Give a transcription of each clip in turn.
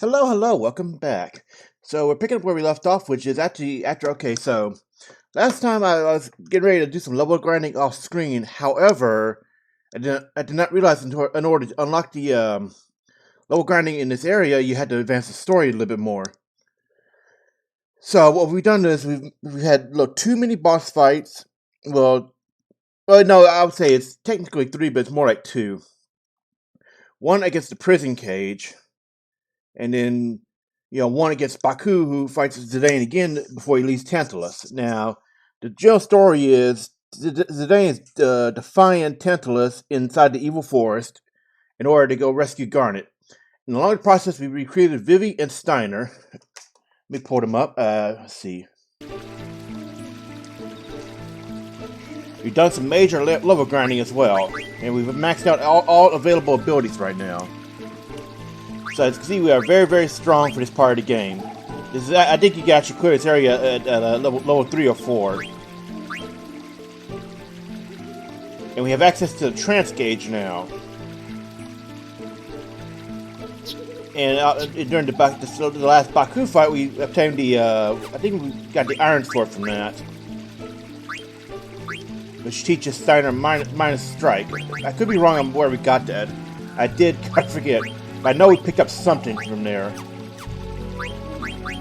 Hello, hello, welcome back. So we're picking up where we left off, which is actually after. Okay, so last time I was getting ready to do some level grinding off screen. However, I did not realize in order to unlock the level grinding in this area, you had to advance the story a little bit more. So what we've done is we've had too many boss fights. Well, no, I would say it's technically three, but it's more like two. One against the prison cage, and then one against Baku, who fights Zidane again before he leaves Tantalus. Now, the general story is Zidane is defying Tantalus inside the evil forest in order to go rescue Garnet. And along the process, we recruited Vivi and Steiner. Let me pull them up. Let's see. We've done some major level grinding as well, and we've maxed out all available abilities right now. So as you can see, we are very, very strong for this part of the game. I think you can actually clear this area at level 3 or 4. And we have access to the trance gauge now. And during the last Baku fight, we obtained the, I think we got the Iron Sword from that. Which teaches Steiner minus strike. I could be wrong on where we got that. I forget. I know we picked up something from there.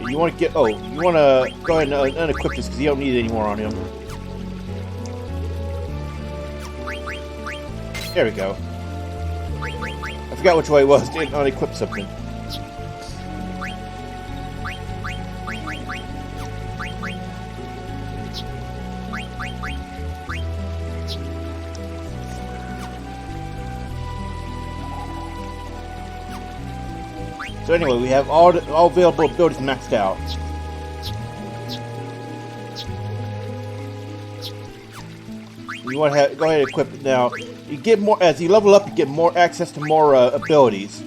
You want to go ahead and unequip this because you don't need it anymore on him. There we go. I forgot which way it was to unequip something. So anyway, we have all available abilities maxed out. You want to go ahead and equip it now. You get more as you level up. You get more access to more abilities,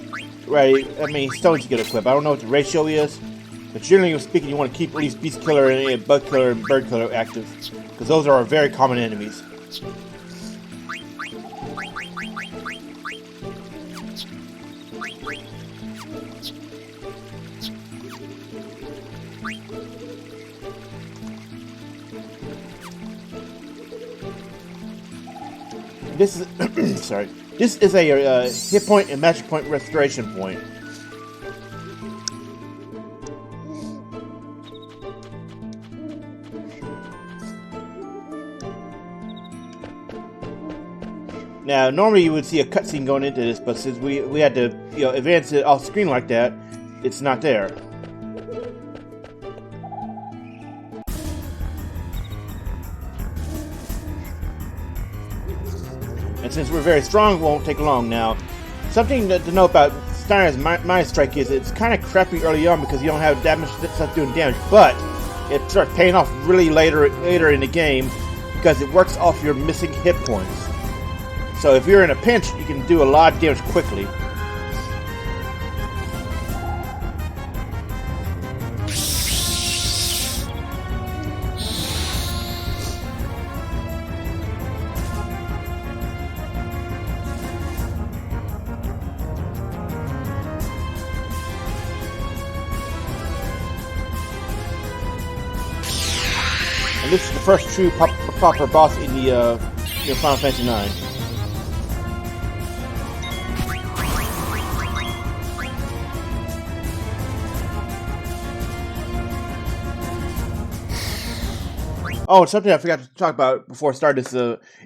right? I mean, stones you get equipped. I don't know what the ratio is, but generally speaking, you want to keep at least Beast Killer and Bug Killer and Bird Killer active because those are very common enemies. This is sorry. This is a hit point and magic point restoration point. Now, normally you would see a cutscene going into this, but since we had to advance it off screen like that, it's not there. And since we're very strong, it won't take long. Now, something to know about Steiner's Mind Strike is it's kind of crappy early on because you don't have that much stuff doing damage, but it starts paying off really later in the game because it works off your missing hit points. So if you're in a pinch, you can do a lot of damage quickly. And this is the first true proper boss in the Final Fantasy IX. Oh, something I forgot to talk about before I start this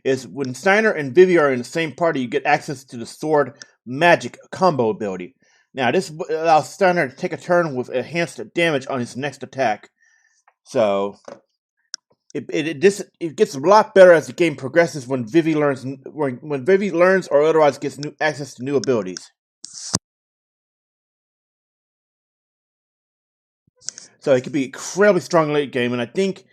is when Steiner and Vivi are in the same party, you get access to the sword magic combo ability. Now, this allows Steiner to take a turn with enhanced damage on his next attack. So it gets a lot better as the game progresses when Vivi learns or otherwise gets access to new abilities. So it can be incredibly strong late game, and I think,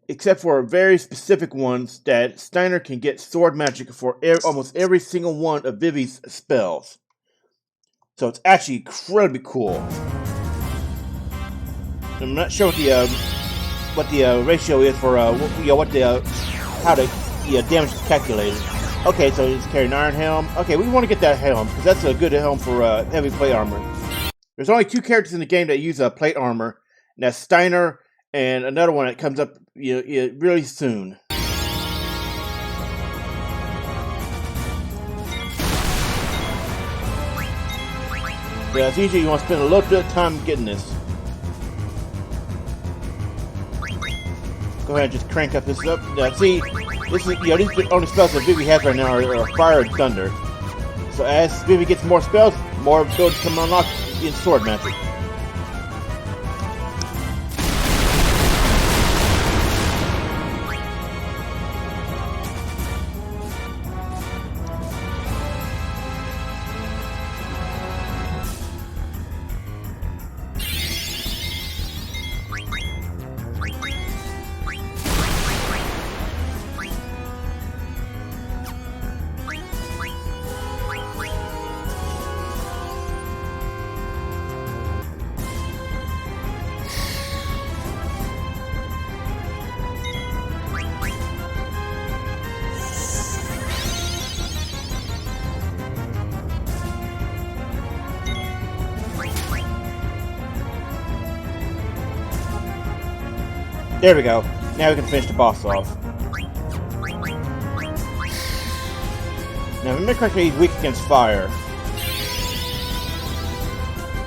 except for very specific ones, that Steiner can get sword magic for almost every single one of Vivi's spells. So it's actually incredibly cool. I'm not sure what the ratio is for how the damage is calculated. Okay, so it's carrying an iron helm. Okay, we want to get that helm because that's a good helm for heavy plate armor. There's only 2 characters in the game that use plate armor, and that's Steiner and another one that comes up really soon. Yeah, it's easy. You want to spend a little bit of time getting this. Go ahead and just crank up this up. Now, see, this is these only spells that Vivi has right now are Fire and Thunder. So as Vivi gets more spells, more abilities come unlocked in sword magic. There we go. Now we can finish the boss off. Now, remember correctly, he's weak against fire.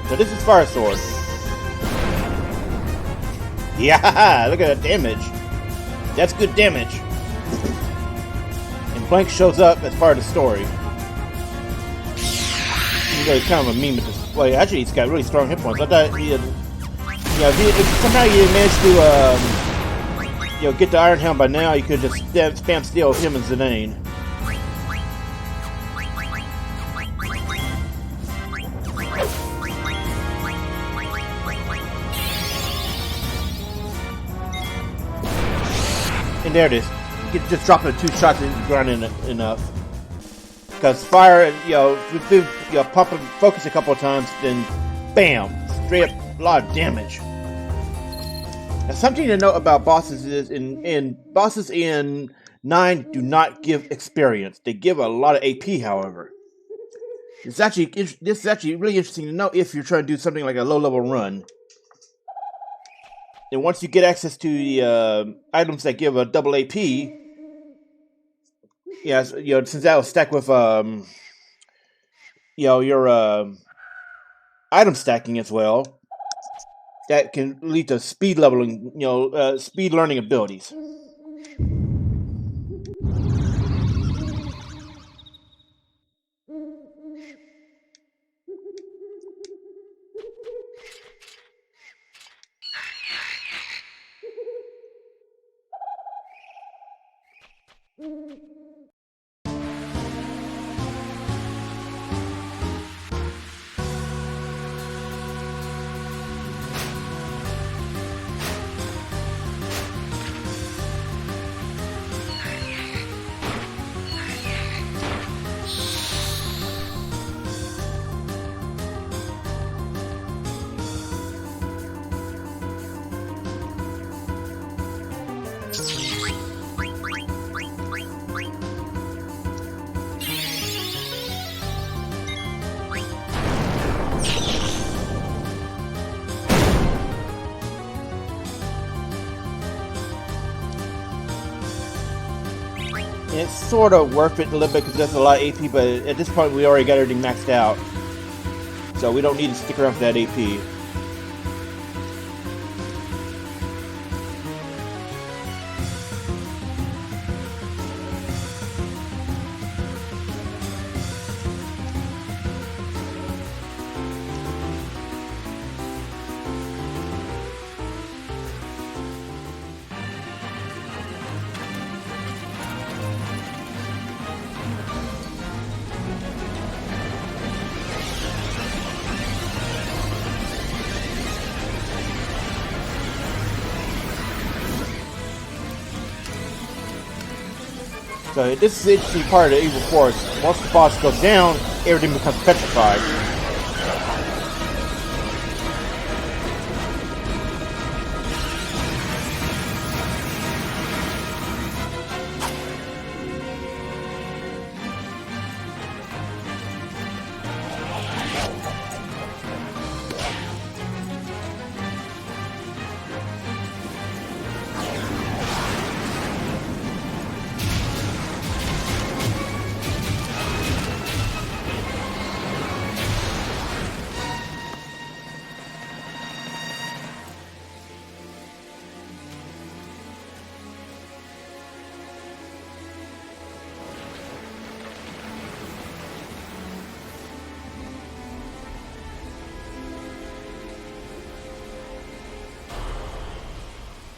So this is Fire Sword. Yeah, look at that damage. That's good damage. And Blank shows up as part of the story. He's kind of a meme at this. Well, actually, he's got really strong hit points. I thought he had, if somehow you managed to, get the Iron Helm by now, you could just spam steal him and Zidane. And there it is. You can just drop it 2 shots and ground enough. Because fire, pump and focus a couple of times, then bam, straight up a lot of damage. Now, something to note about bosses is bosses in 9 do not give experience. They give a lot of AP, however. This is actually really interesting to know if you're trying to do something like a low-level run. And once you get access to the items that give a double AP, since that was stacked with your item stacking as well, that can lead to speed leveling, speed learning abilities. It's sort of worth it a little bit because there's a lot of AP, but at this point we already got everything maxed out. So we don't need to stick around for that AP. So this is the interesting part of the Evil Force. Once the boss goes down, everything becomes petrified.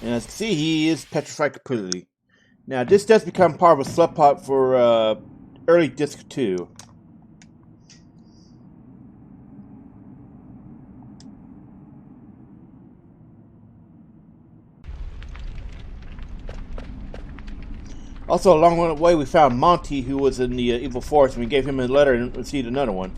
And as you can see, he is petrified completely. Now, this does become part of a subplot for early disc 2. Also, along the way, we found Monty, who was in the evil force, and we gave him a letter and received another one.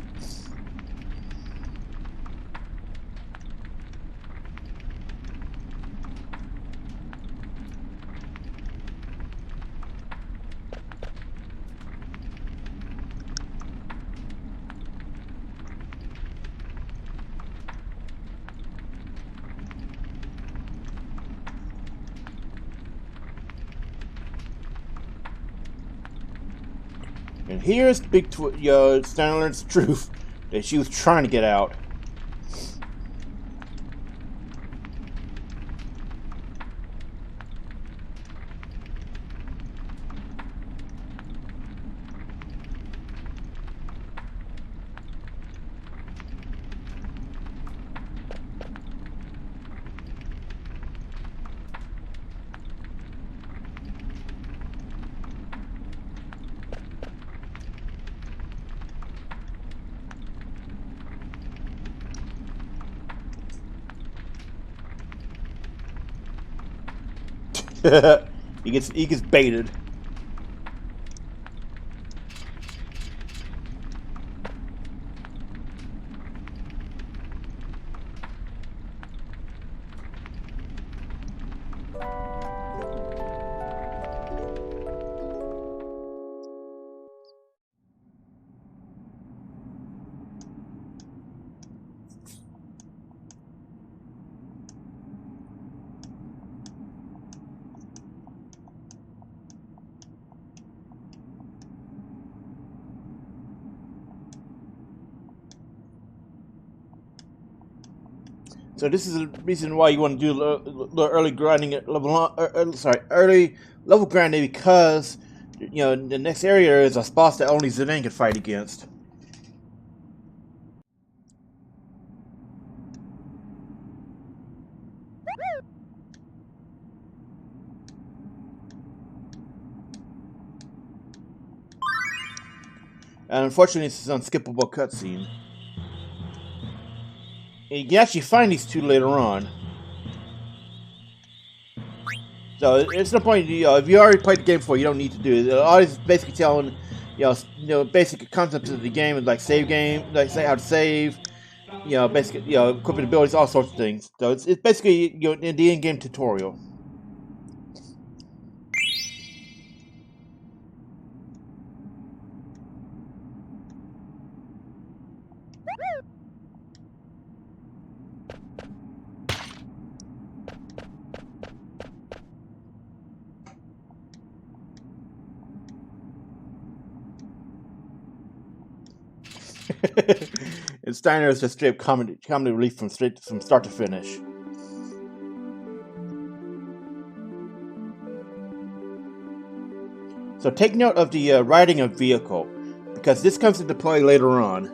And here's the big Steiner learns the truth that she was trying to get out. he gets baited. So this is the reason why you want to do early grinding at early level grinding, because the next area is a boss that only Zidane can fight against. And unfortunately, this is an unskippable cutscene. You can actually find these two later on. So it's no point, if you already played the game before, you don't need to do it. All this is basically telling, basic concepts of the game, like save game, like say how to save, basic, equipment abilities, all sorts of things. So it's basically, in the in-game tutorial. And Steiner is just straight comedy relief from start to finish. So take note of the riding a vehicle, because this comes into play later on.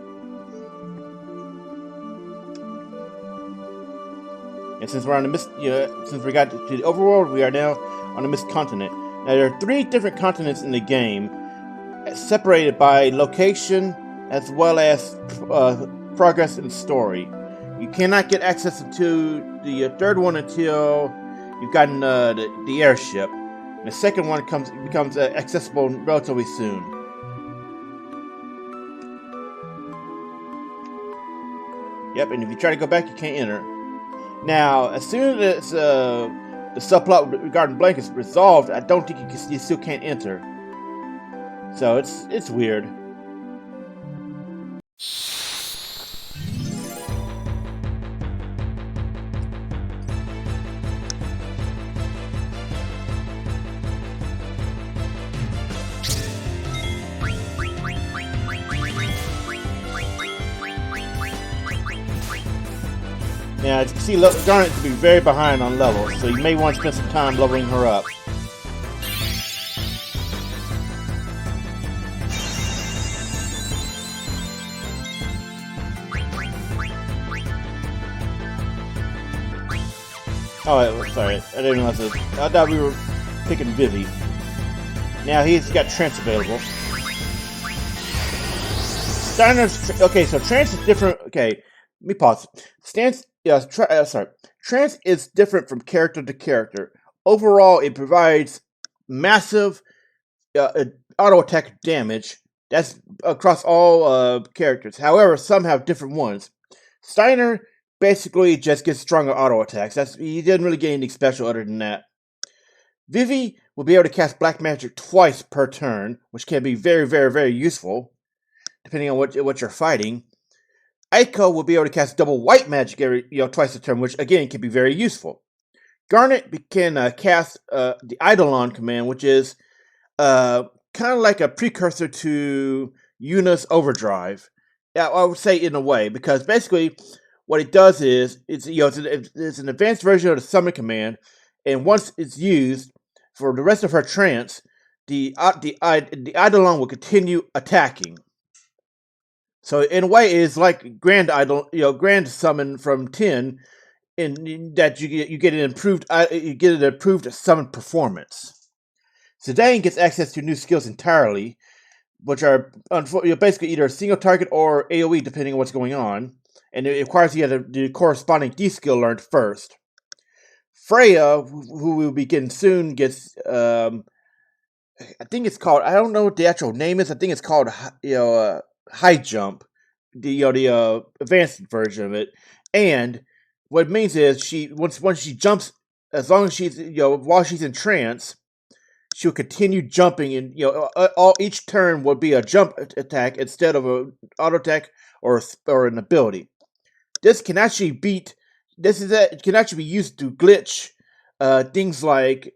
And since we're on the since we got to the overworld, we are now on the Mist Continent. Now there are 3 different continents in the game, separated by location as well as progress in the story. You cannot get access to the 3rd one until you've gotten the airship. And the 2nd one becomes accessible relatively soon. Yep, and if you try to go back, you can't enter. Now, as soon as the subplot regarding Blank is resolved, I don't think you still can't enter. So it's weird. Now, as you can see, Garnet to be very behind on levels, so you may want to spend some time leveling her up. Oh, sorry. I didn't realize this. I thought we were picking Vivi. Now he's got Trance available. Steiner's... Okay, so Trance is different... Okay, let me pause. Trance is different from character to character. Overall, it provides massive auto attack damage. That's across all characters. However, some have different ones. Steiner basically just gets stronger auto attacks. He didn't really get anything special other than that. Vivi will be able to cast Black Magic twice per turn, which can be very, very, very useful, depending on what you're fighting. Aiko will be able to cast double White Magic twice a turn, which again can be very useful. Garnet can cast the Eidolon command, which is kind of like a precursor to Yuna's Overdrive. I would say in a way, because basically what it does is it's an advanced version of the summon command, and once it's used for the rest of her trance, the Eidolon will continue attacking. So in a way, it's like Grand Summon from 10, in that you get an improved summon performance. Zidane gets access to new skills entirely, which are basically either a single target or AoE depending on what's going on, and it requires you have the corresponding D skill learned first. Freya, who we'll be getting soon, gets I think it's called, I don't know what the actual name is. I think it's called High Jump, the advanced version of it. And what it means is once she jumps, as long as she's while she's in trance, she'll continue jumping, and each turn will be a jump attack instead of an auto attack or an ability. This can actually can actually be used to glitch things like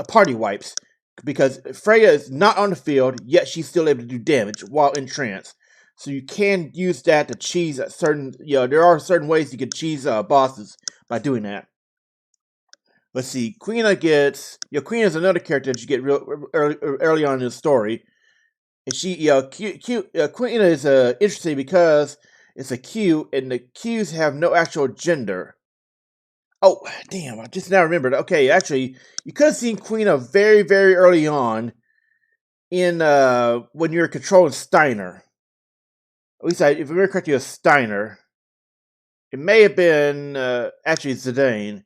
party wipes, because Freya is not on the field, yet she's still able to do damage while in trance. So you can use that to cheese certain, there are certain ways you can cheese bosses by doing that. Let's see, Quina gets, Quina is another character that you get real early on in the story. And Quina is interesting because it's a Q, and the Qs have no actual gender. Oh, damn, I just now remembered. Okay, actually, you could have seen Quina very, very early on in when you were controlling Steiner. At least, if I remember correctly, it was Steiner. It may have been actually Zidane,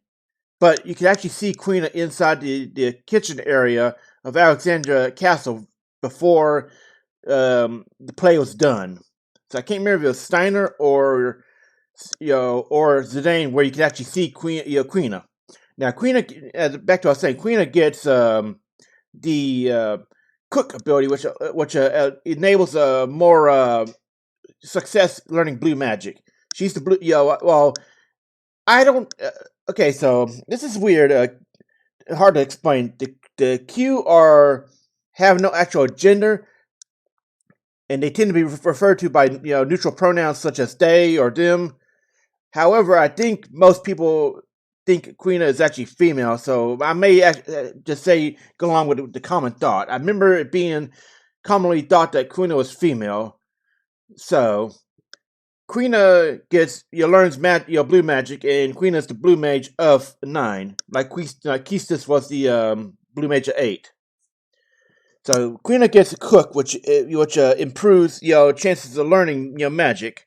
but you can actually see Quina inside the kitchen area of Alexandria Castle before the play was done. So I can't remember if it was Steiner or Zidane, where you can actually see Quina. Now, Quina, back to what I was saying, Quina gets the Cook ability, which enables more success learning blue magic. She's the blue. Well, I don't. Okay, so this is weird. Hard to explain. The Q have no actual gender, and they tend to be referred to by neutral pronouns such as they or them. However, I think most people think Quina is actually female, so I may just go along with the common thought. I remember it being commonly thought that Quina was female. So Quina learns blue magic, and Quina is the blue mage of 9, like Quistis was the blue mage of 8. So Quina gets a Cook, which improves chances of learning magic.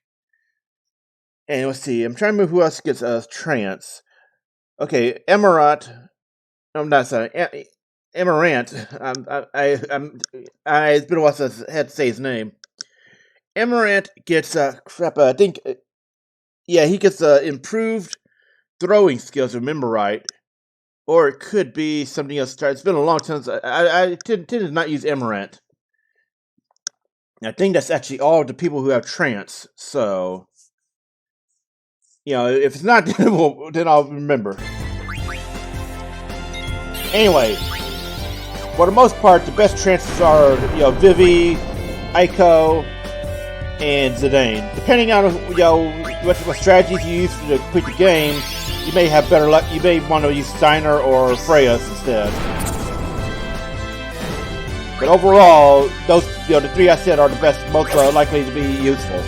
And let's see, I'm trying to remember who else gets trance. Okay, Emerant. I'm not sorry, Emerant. It's been a while since I had to say his name. Emerant gets I think, he gets improved throwing skills. Remember right, or it could be something else. It's been a long time since I tend to not use Emerant. I think that's actually all the people who have trance. So, if it's not, then I'll remember. Anyway, for the most part, the best trances are Vivi, Aiko, and Zidane. Depending on what strategies you use to complete the game, you may have better luck. You may want to use Steiner or Freya instead. But overall, those the 3 I said are the best, most likely to be useful.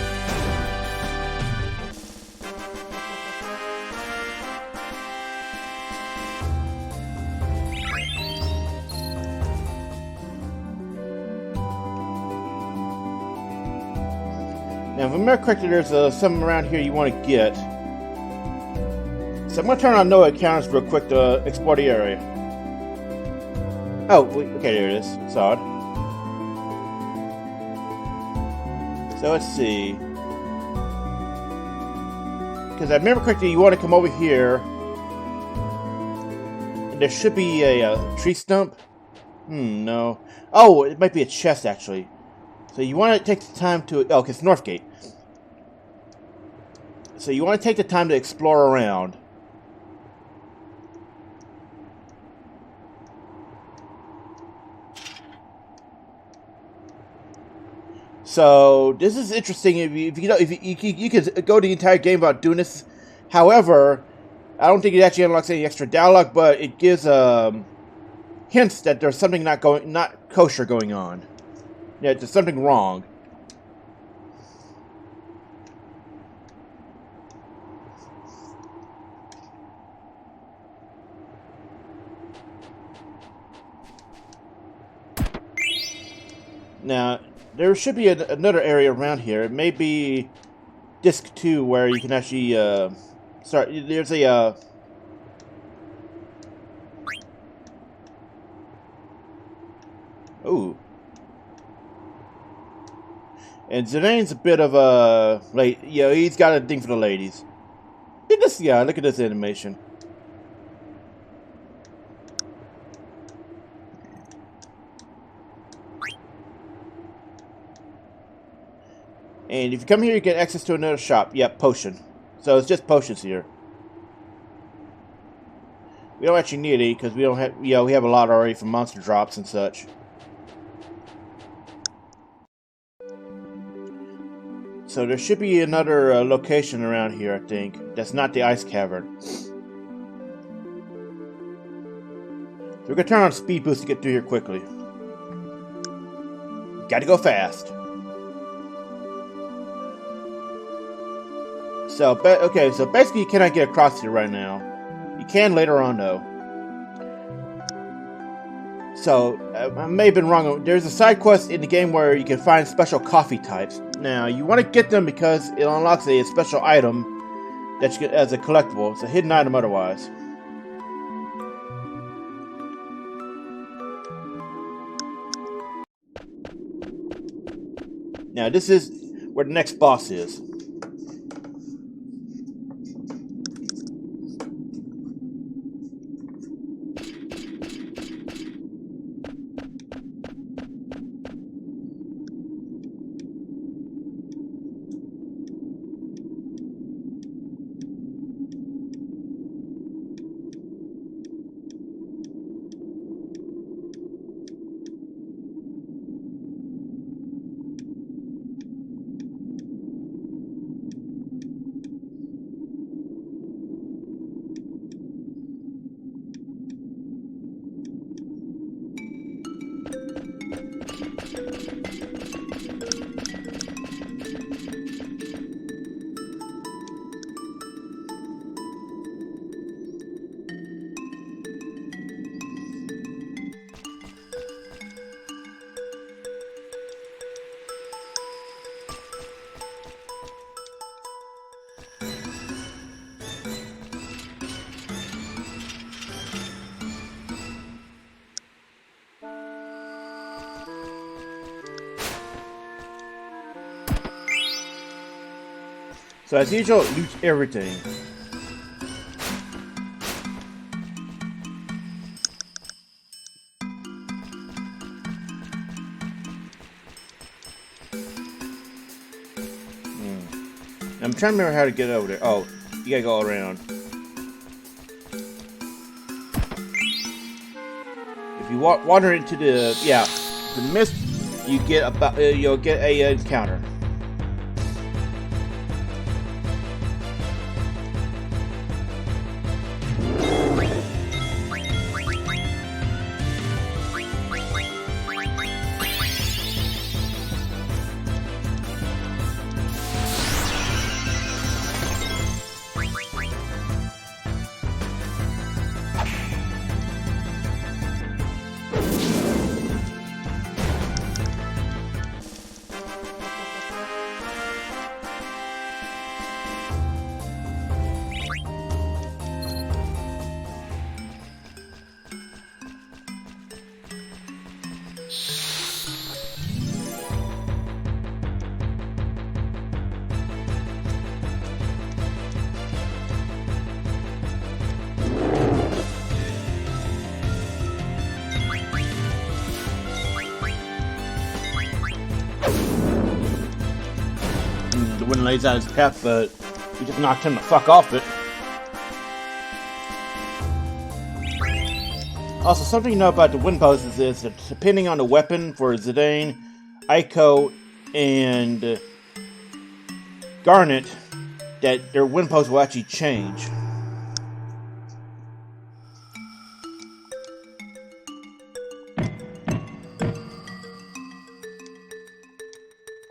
Now, if I remember correctly, there's something around here you want to get. So I'm going to turn on no encounters real quick to explore the area. Oh, wait, okay, there it is. Saw it. So let's see. Because I remember correctly, you want to come over here. And there should be a tree stump. No. Oh, it might be a chest, actually. So you want to take the time to... Oh, it's Northgate. So you want to take the time to explore around. So this is interesting. If you could go the entire game without doing this. However, I don't think it actually unlocks any extra dialogue, but it gives hints that there's something not kosher going on. Yeah, there's something wrong. Now, there should be another area around here. It may be Disc 2 where you can actually start. There's a ooh. And Zidane's a bit of a he's got a thing for the ladies. Look at this guy, look at this animation. And if you come here, you get access to another shop. Yep, potion. So it's just potions here. We don't actually need any because we don't have, we have a lot already from monster drops and such. So there should be another location around here, I think. That's not the ice cavern. So we're gonna turn on speed boost to get through here quickly. Gotta go fast. So, okay, so basically you cannot get across here right now. You can later on, though. So, I may have been wrong. There's a side quest in the game where you can find special coffee types. Now, you want to get them because it unlocks a special item that you get as a collectible. It's a hidden item otherwise. Now, this is where the next boss is. So as usual, loot everything. I'm trying to remember how to get over there. Oh, you gotta go around. If you wander into the the mist, you get you'll get a encounter. the wind lays out his path, but we just knocked him the fuck off it. Also, something to know about the wind poses is that depending on the weapon for Zidane, Aiko, and Garnet, that their wind pose will actually change.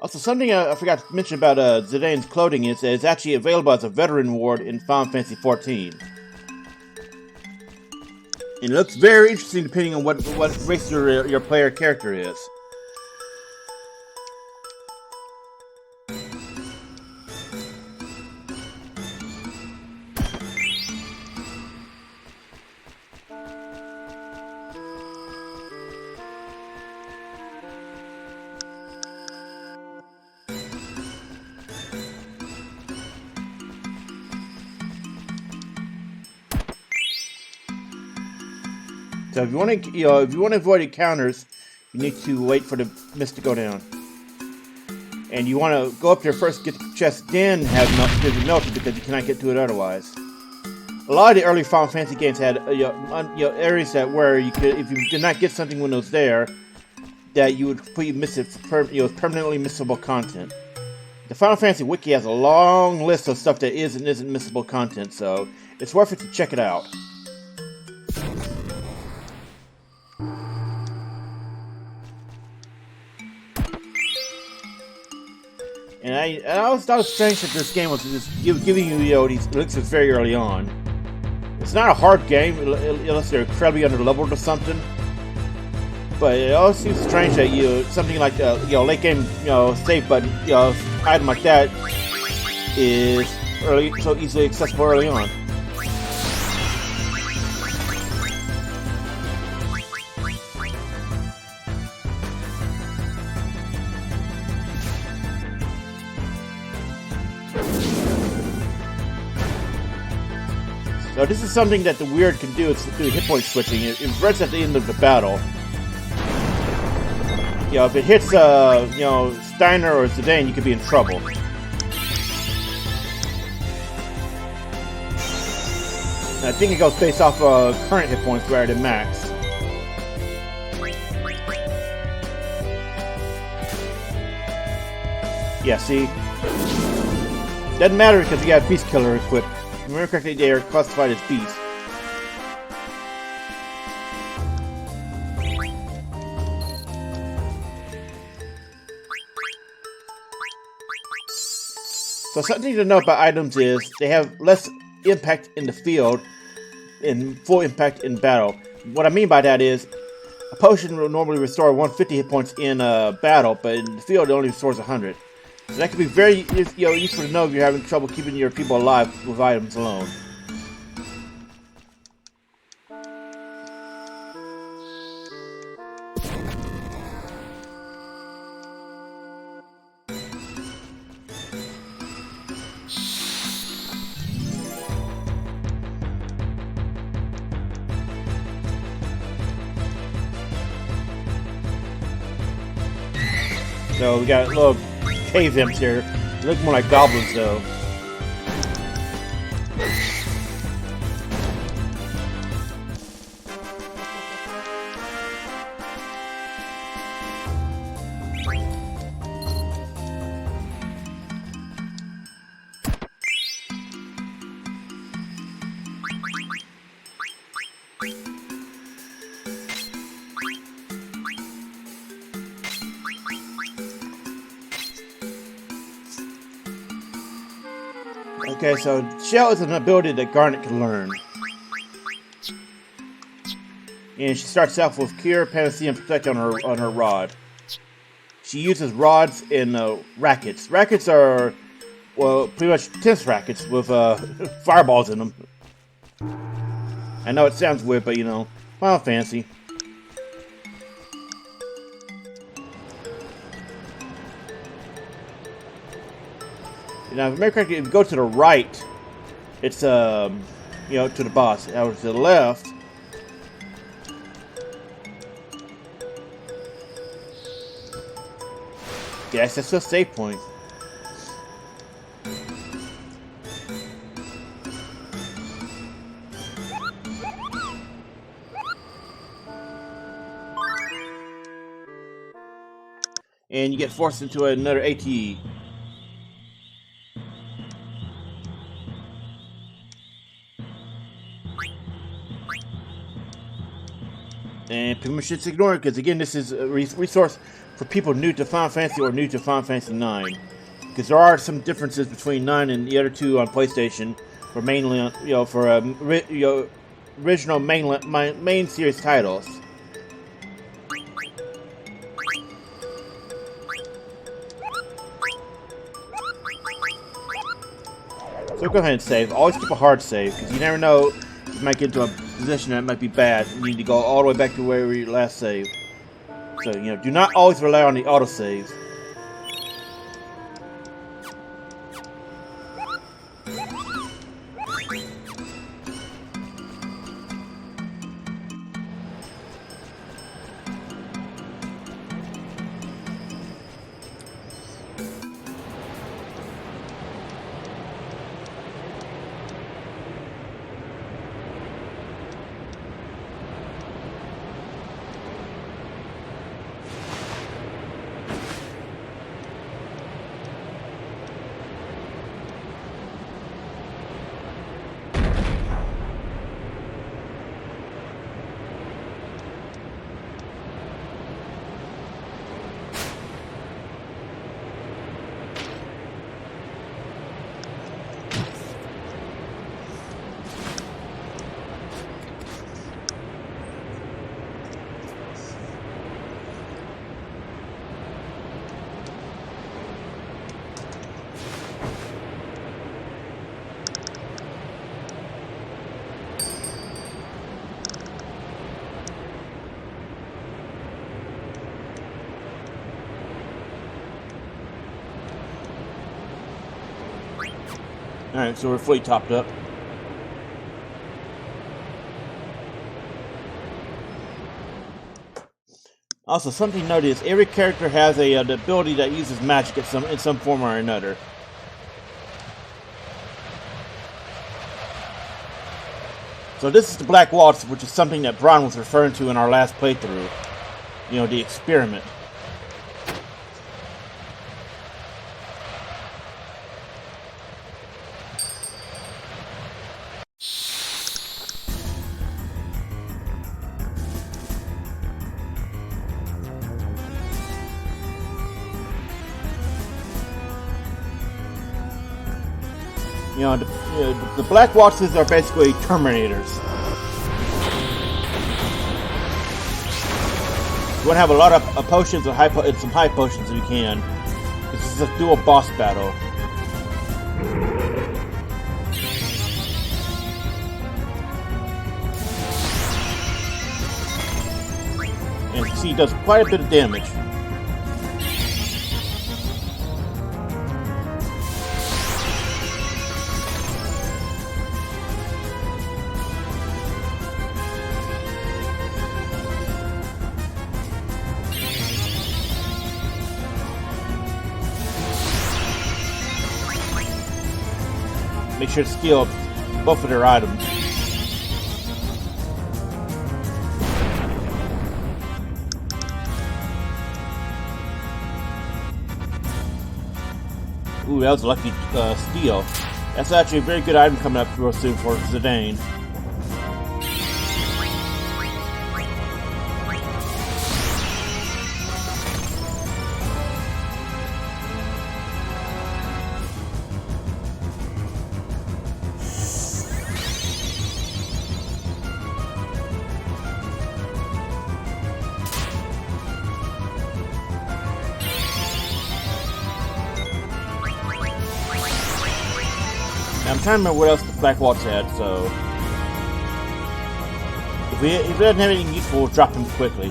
Also, something I forgot to mention about Zidane's clothing is that it's actually available as a veteran ward in Final Fantasy XIV. And it looks very interesting depending on what race your player character is. So if you want to, avoid encounters, you need to wait for the mist to go down, and you want to go up there first, get the chest, then have it melted because you cannot get to it otherwise. A lot of the early Final Fantasy games had areas that where you could, if you did not get something when it was there, that you would miss it for permanently missable content. The Final Fantasy Wiki has a long list of stuff that is and isn't missable content, so it's worth it to check it out. And I always thought it was strange that this game was just giving you, these elixirs very early on. It's not a hard game unless you're incredibly under-leveled or something. But it always seems strange that something like late game save button item like that is so easily accessible early on. So this is something that the weird can do. It's do hit point switching. It rests at the end of the battle. If it hits Steiner or Zidane, you could be in trouble. And I think it goes based off current hit points rather than max. Yeah, see? Doesn't matter because you got Beast Killer equipped. Remember correctly, they are classified as beasts. So something to know about items is they have less impact in the field and full impact in battle. What I mean by that is a potion will normally restore 150 hit points in battle, but in the field it only restores 100. So that can be very useful to know if you're having trouble keeping your people alive with items alone. So we got little cave imps here. They look more like goblins though. Okay, so Shell is an ability that Garnet can learn. And she starts off with Cure, Panacea, and Protect on her rod. She uses rods and rackets. Rackets are, well, pretty much tense rackets with fireballs in them. I know it sounds weird, but Final Fantasy. Now, if I remember correctly, if you go to the right, it's to the boss. Over to the left, get access to a save point. and you get forced into another ATE. And pretty much just ignore it, because again, this is a resource for people new to Final Fantasy or new to Final Fantasy 9. Because there are some differences between 9 and the other two on PlayStation, for mainly, for original main series titles. So go ahead and save. Always keep a hard save, because you never know, you might get into a position that might be bad. You need to go all the way back to where you last saved. So, do not always rely on the autosaves. Alright, so we're fully topped up. Also, something to note is every character has the ability that uses magic in some form or another. So this is the Black Waltz, which is something that Braun was referring to in our last playthrough. The experiment. The Black Waltzes are basically Terminators. You want to have a lot of potions and some high potions if you can. This is a dual boss battle. And you can see, it does quite a bit of damage. Make sure to steal both of their items. Ooh, that was a lucky steal. That's actually a very good item coming up real soon for Zidane. I'm trying to remember what else the Black Waltz had, so... If it doesn't have anything useful, we'll drop him quickly.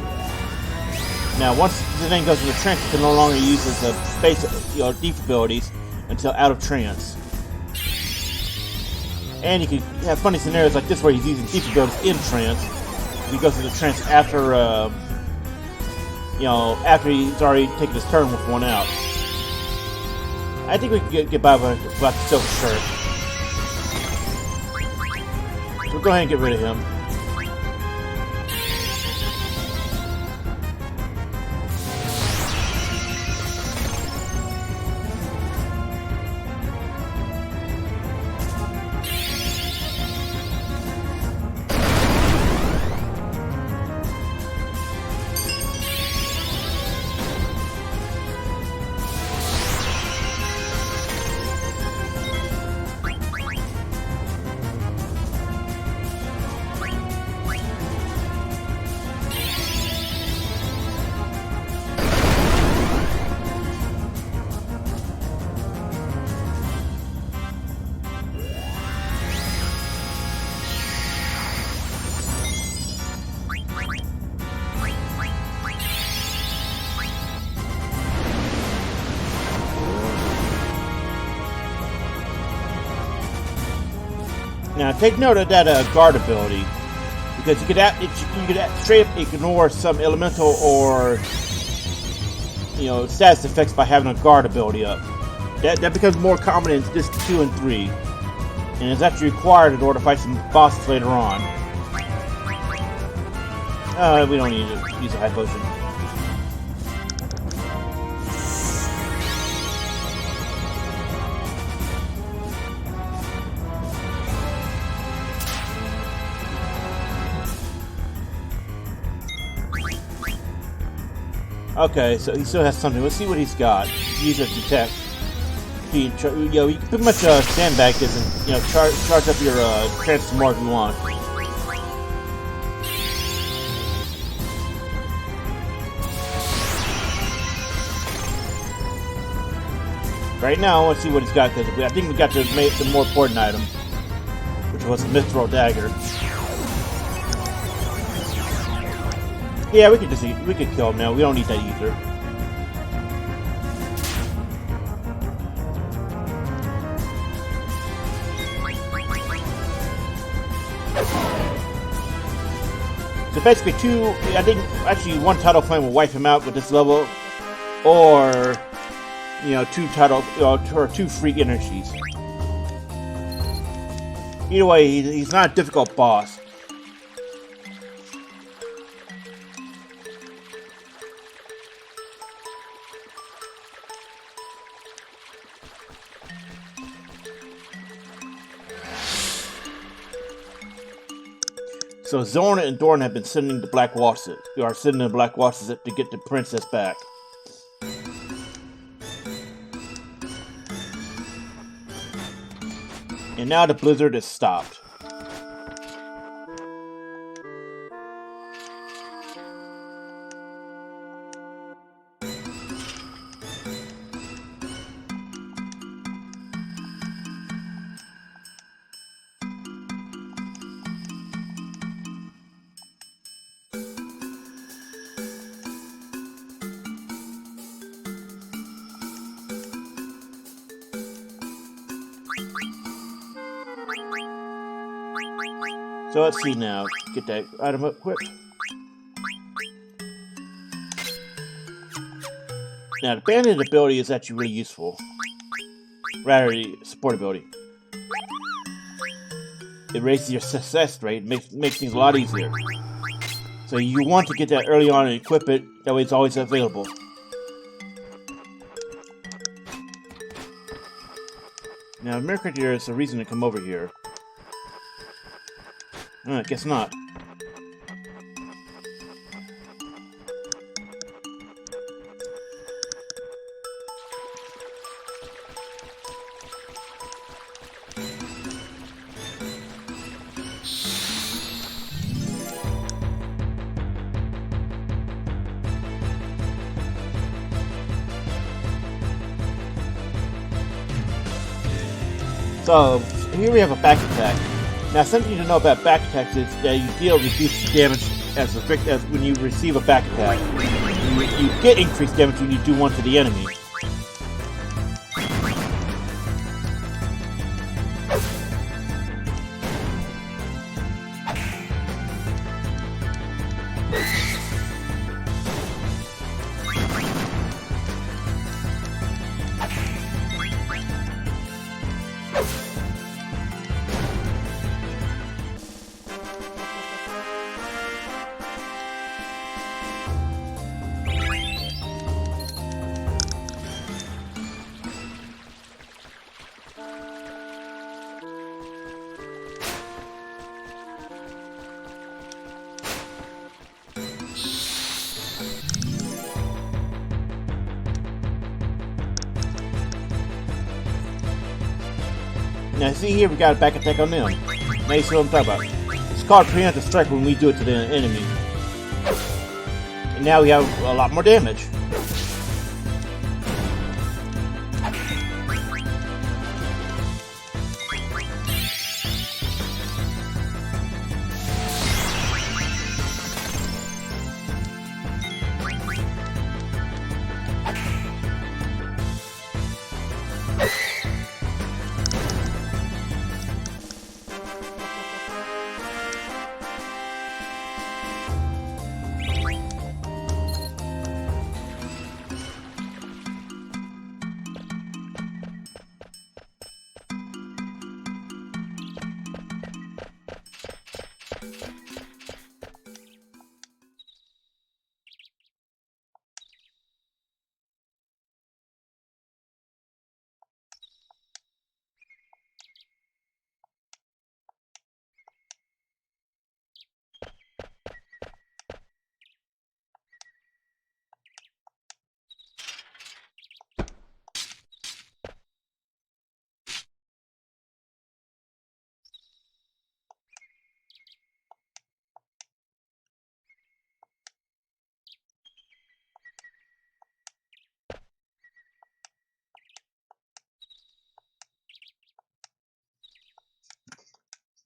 Now, once the thing goes into trance, it can no longer use his basic, deep abilities until out of trance. And you can have funny scenarios like this where he's using deep abilities in trance. He goes into trance after, after he's already taken his turn with one out. I think we can get by with the silver shirt. We'll go ahead and get rid of him. Now take note of that guard ability, because you could straight up ignore some elemental or status effects by having a guard ability up. That becomes more common in this 2 and 3, and is actually required in order to fight some bosses later on. We don't need to use a high potion. Okay, so he still has something. Let's see what he's got. Use it to detect. You can pretty much sandbag this and charge up your transfer more if you want. Right now, let's see what he's got, because I think we got the more important item, which was the Mithril Dagger. Yeah, we could kill him now. We don't need that either. So basically, I think actually one Tidal Flame will wipe him out with this level, or 2 free energies. Either way, he's not a difficult boss. So Zorn and Dorn have been sending the Black Watches. They are sending the Black Watches to get the princess back. And now the blizzard is stopped. So let's see now. Get that item up quick. Now the bandit ability is actually really useful. Rather, the support ability. It raises your success rate, makes things a lot easier. So you want to get that early on and equip it, that way it's always available. Now America, there is a reason to come over here. I guess not. So, here we have a back attack. Now, something to know about back attacks is that you deal reduced damage as when you receive a back attack. You get increased damage when you do one to the enemy. Now see here, we got a back attack on them. Now you see what I'm talking about. It's called preemptive strike when we do it to the enemy. And now we have a lot more damage.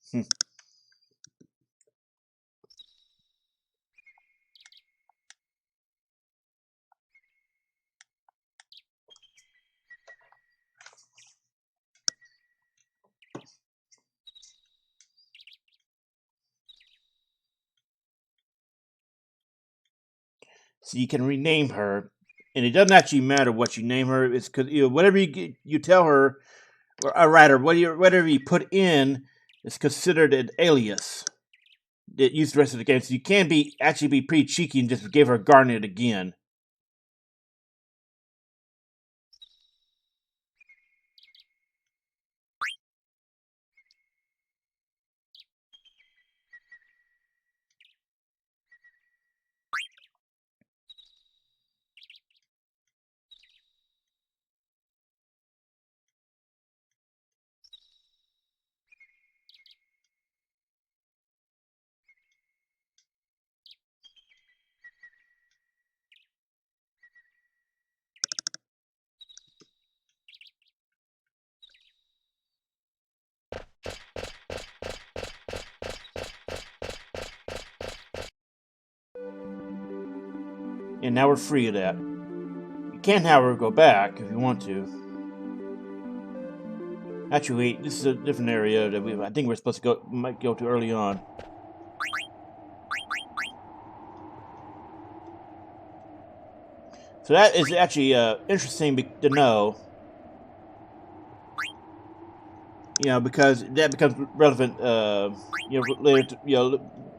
Hmm. So you can rename her, and it doesn't actually matter what you name her. It's because whatever you tell her, or rather, whatever you put in is considered an alias that used the rest of the game. So you can actually be pretty cheeky and just give her Garnet again. And now we're free of that. You can, however, go back if you want to. Actually, wait, this is a different area that I think we're supposed to might go to early on. So that is actually interesting to know. Because that becomes relevant, later,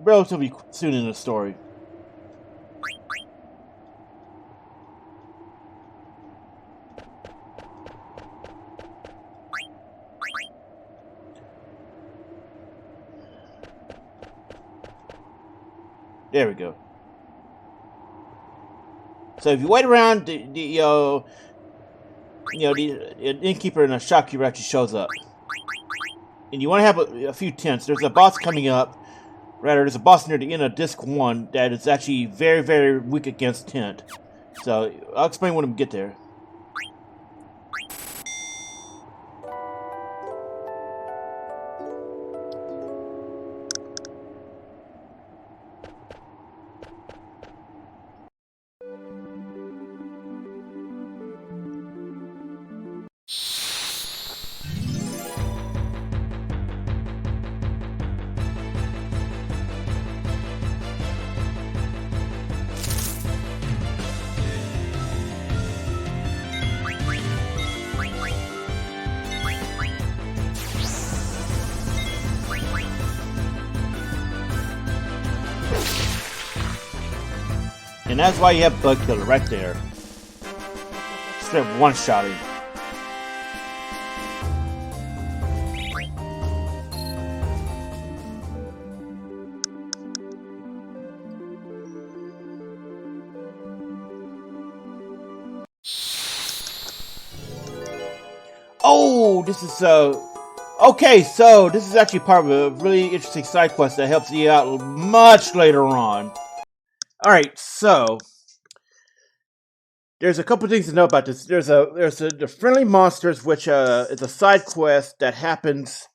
relatively soon in the story. There we go. So if you wait around, the innkeeper and a shopkeeper actually shows up, and you want to have a few tents. There's a boss coming up. Rather, there's a boss near the end of Disc 1 that is actually very, very weak against tent. So I'll explain when we get there. And that's why you have Bug Killer right there. Straight one-shotting. Oh, this is okay, so this is actually part of a really interesting side quest that helps you out much later on. Alright, so there's a couple things to know about this. There's the friendly monsters, which is a side quest that happens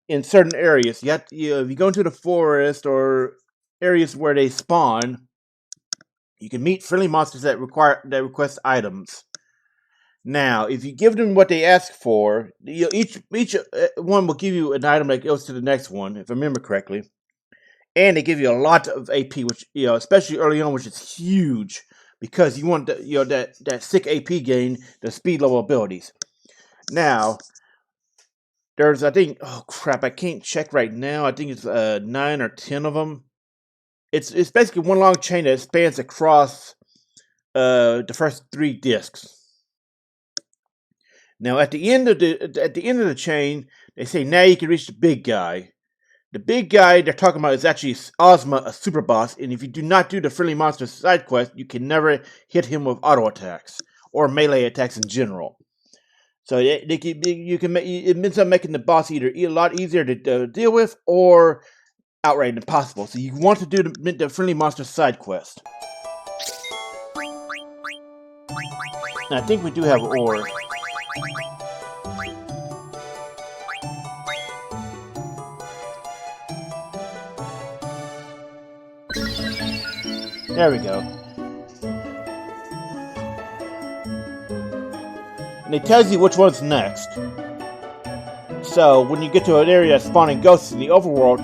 in certain areas. If you go into the forest or areas where they spawn, you can meet friendly monsters that request items. Now, if you give them what they ask for, each one will give you an item that goes to the next one, if I remember correctly. And they give you a lot of AP, which especially early on, which is huge because you want that sick AP gain, the speed level abilities. Now, There's, I think, oh crap, I can't check right now. I think it's 9 or 10 of them. It's basically one long chain that spans across the first 3 discs. Now at the end of the chain, they say now you can reach the big guy. The big guy they're talking about is actually Ozma, a super boss, and if you do not do the friendly monster side quest, you can never hit him with auto attacks or melee attacks in general. So it ends up making the boss either a lot easier to deal with or outright impossible. So you want to do the friendly monster side quest. Now, I think we do have ore. There we go. And it tells you which one's next. So when you get to an area spawning ghosts in the overworld,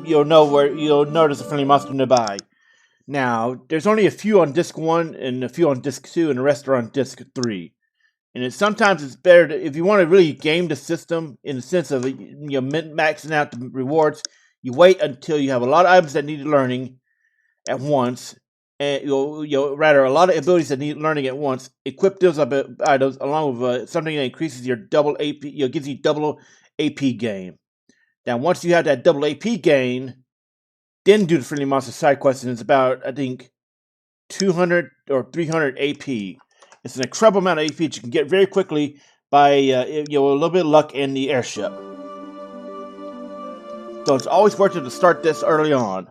you'll know there's a friendly monster nearby. Now there's only a few on disc 1 and a few on disc 2, and the rest are on disc 3. And sometimes it's better if you want to really game the system in the sense of maxing out the rewards. You wait until you have a lot of items that need learning at once, and rather a lot of abilities that need learning at once. Equip those items along with something that increases your double AP. Gives you double AP gain. Now, once you have that double AP gain, then do the friendly monster side quest, and it's about, I think, 200 or 300 AP. It's an incredible amount of AP that you can get very quickly by a little bit of luck in the airship. So it's always worth it to start this early on.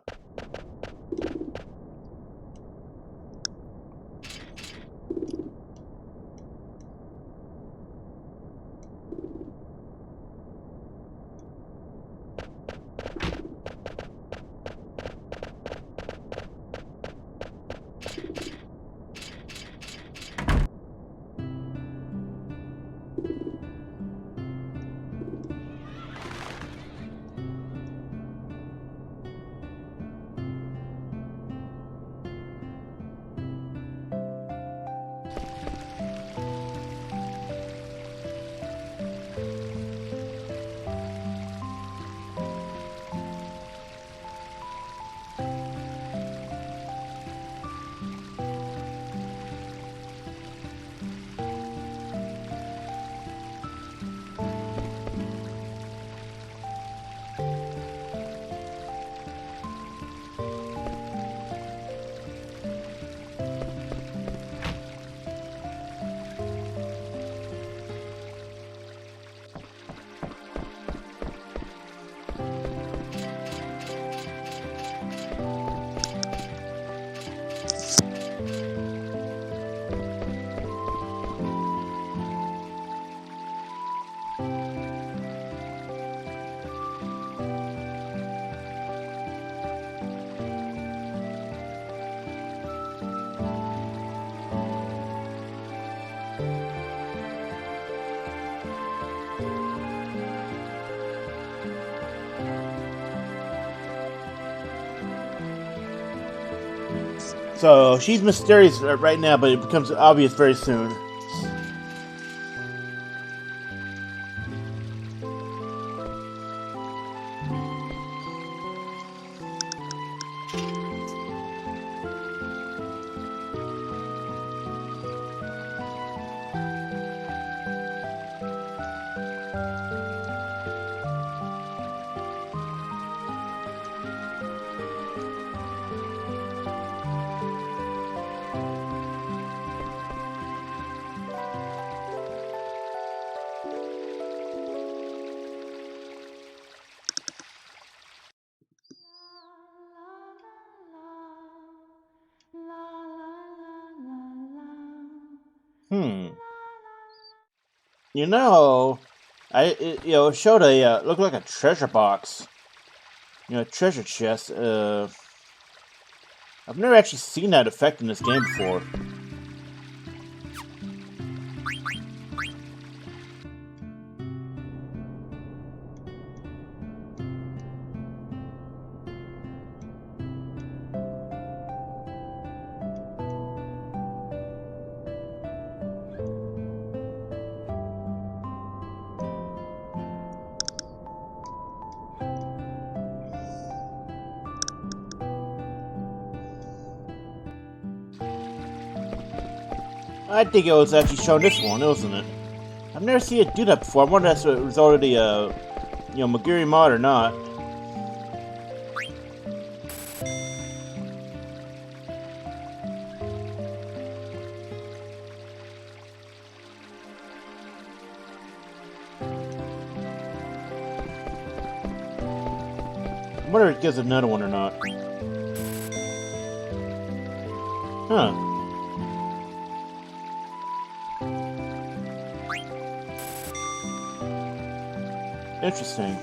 So she's mysterious right now, but it becomes obvious very soon. You know, it showed looked like a treasure box. Treasure chest. I've never actually seen that effect in this game before. I think it was actually shown this one, wasn't it? I've never seen it do that before. I wonder if that's a result of the, Moguri Mod or not. I wonder if it gives another one or not. Huh. Interesting.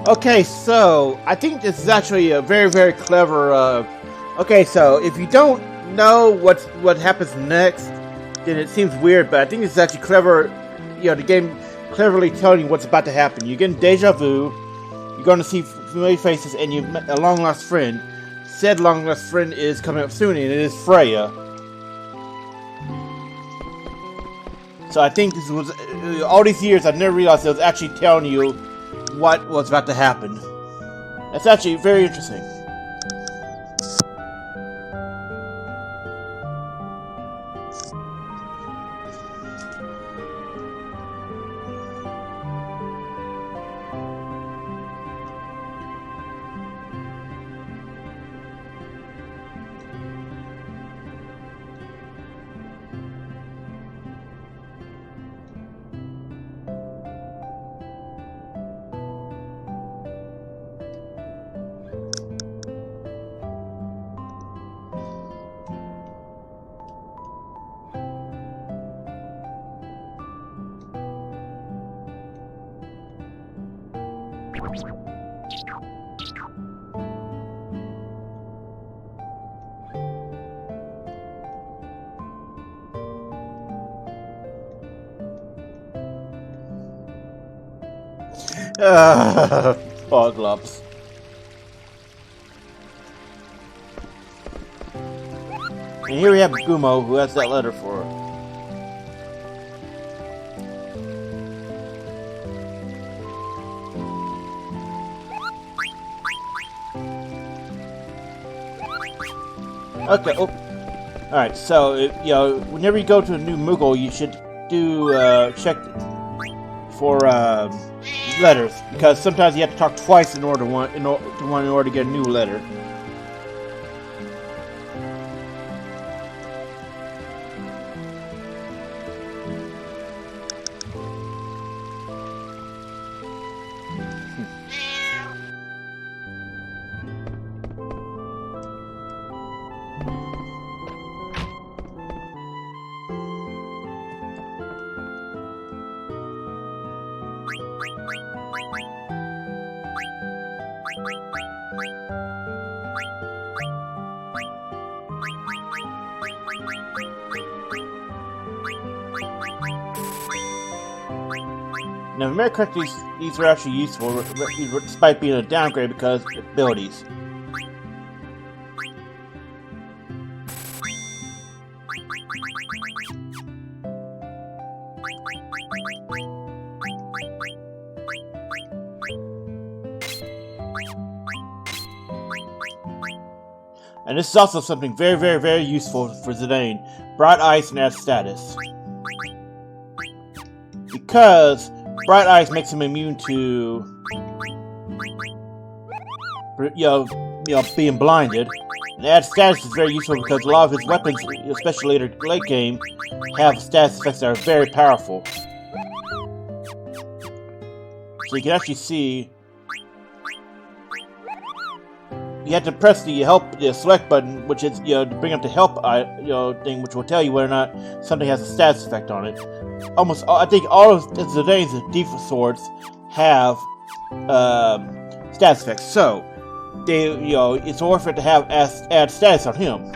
Okay, so I think this is actually a very, very clever. Okay, so if you don't know what happens next, then it seems weird. But I think it's actually clever. The game cleverly telling you what's about to happen. You're getting deja vu. You're going to see familiar faces, and you've met a long lost friend. Said long lost friend is coming up soon, and it is Freya. So I think this was all these years I never realized it was actually telling you what was about to happen. That's actually very interesting. Foglops. And here we have Gumo, who has that letter for her. Okay. Oh. All right. So, whenever you go to a new Moogle, you should do check for letters, because sometimes you have to talk twice in order to get a new letter. Now, if I remember correctly, these are actually useful, despite being a downgrade because of abilities. And this is also something very, very, very useful for Zidane. Bright Eyes and add status. Because Bright Eyes makes him immune to, being blinded. And add status is very useful because a lot of his weapons, especially later late game, have status effects that are very powerful. So you can actually see. You have to press the select button, which is to bring up the help thing, which will tell you whether or not something has a status effect on it. I think all of Zidane's default swords have status effects, so it's worth it to have add status on him.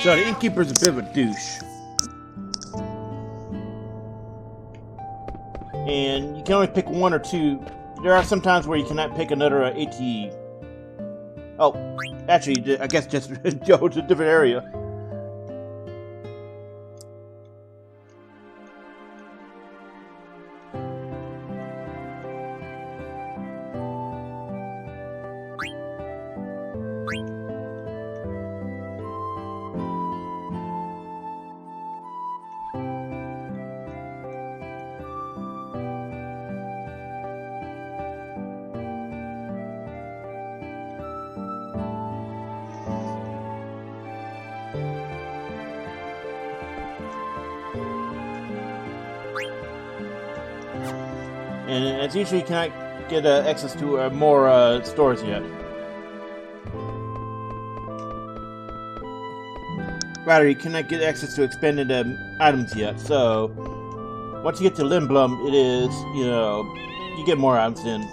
So the innkeeper's a bit of a douche. And you can only pick one or two. There are some times where you cannot pick another ATE. Oh, actually, I guess just Joe, it's a different area. And as usual, you cannot get access to more stores yet. Rather, you cannot get access to expanded items yet. So, once you get to Lindblum, it is, you know, you get more items in.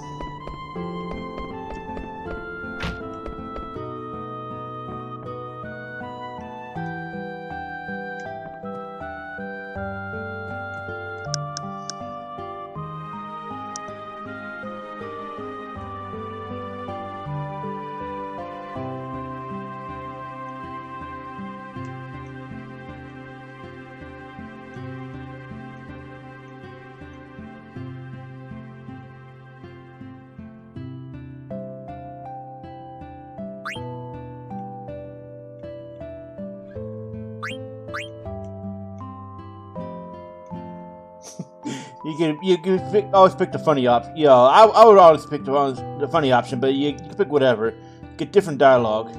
You can always pick the funny option. Yeah, I would always pick the funny option, but you can pick whatever. Get different dialogue.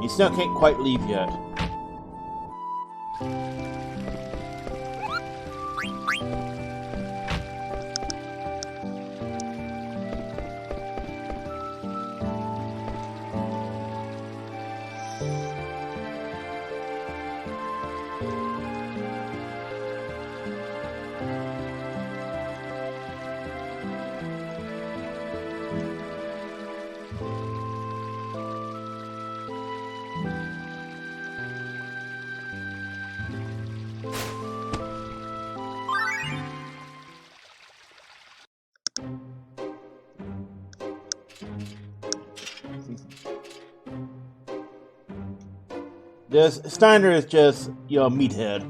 You still can't quite leave yet. This Steiner is just, you know, meathead.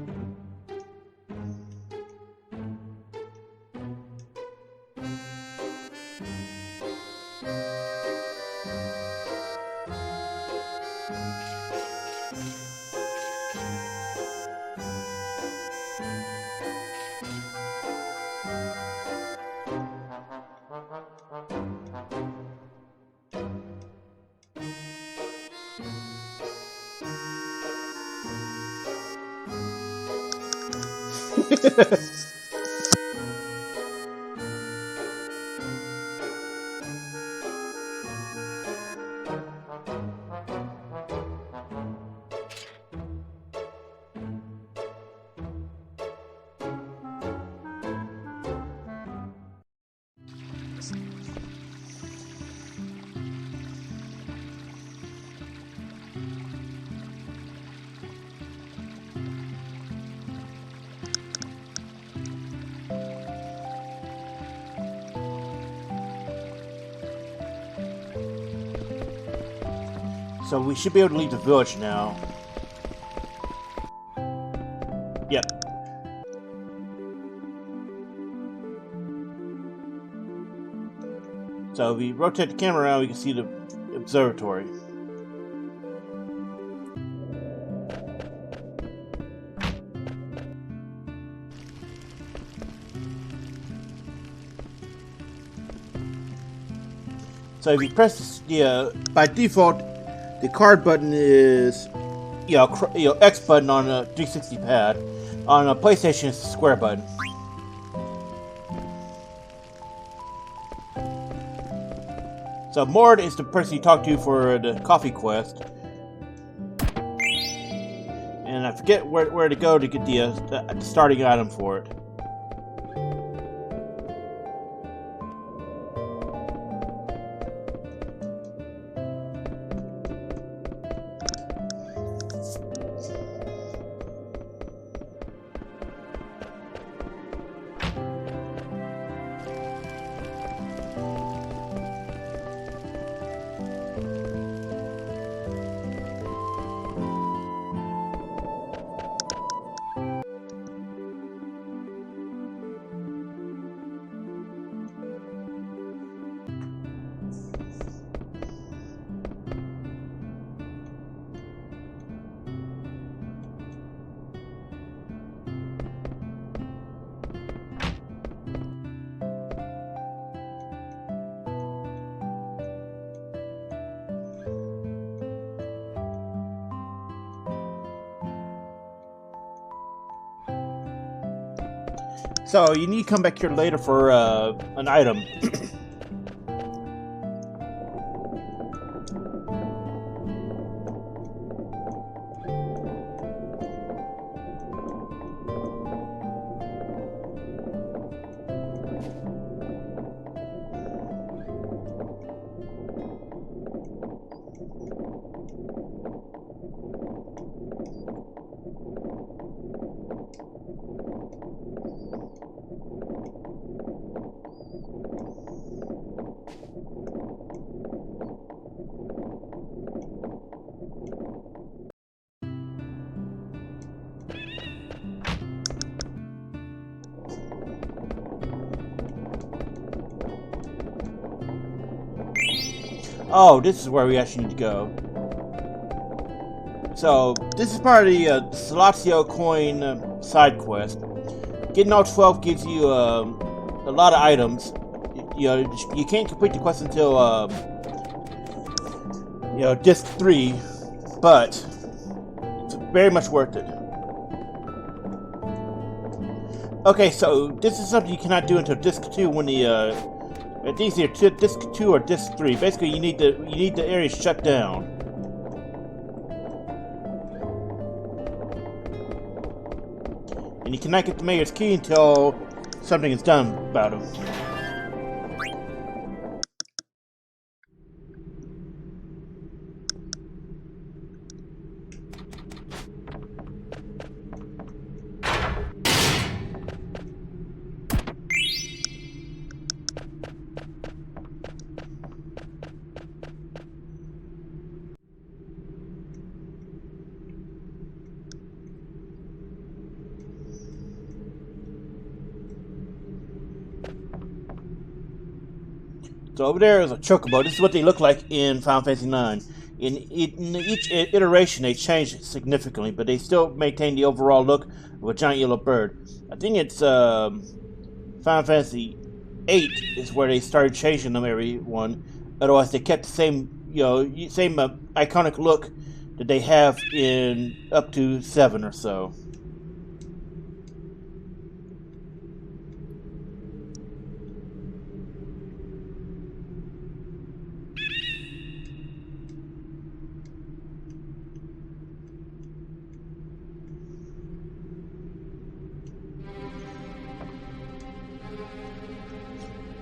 So we should be able to leave the village now. Yep. So if we rotate the camera around, we can see the observatory. So if you press by default, the card button is, X button on a 360 pad. On a PlayStation, it's the square button. So Mord is the person you talk to for the coffee quest, and I forget where to go to get the starting item for it. So you need to come back here later for an item. Oh, this is where we actually need to go. So, this is part of the Salatio coin side quest. Getting all 12 gives you a lot of items. You can't complete the quest until disc 3, but it's very much worth it. Okay, so this is something you cannot do until disc 2 when the it's either disc 2 or disc 3. Basically, you need the area shut down. And you cannot get the mayor's key until something is done about him. So over there is a chocobo. This is what they look like in Final Fantasy IX. In each iteration, they change significantly, but they still maintain the overall look of a giant yellow bird. I think it's Final Fantasy VIII is where they started changing them every one. Otherwise, they kept the same, same iconic look that they have in up to 7 or so.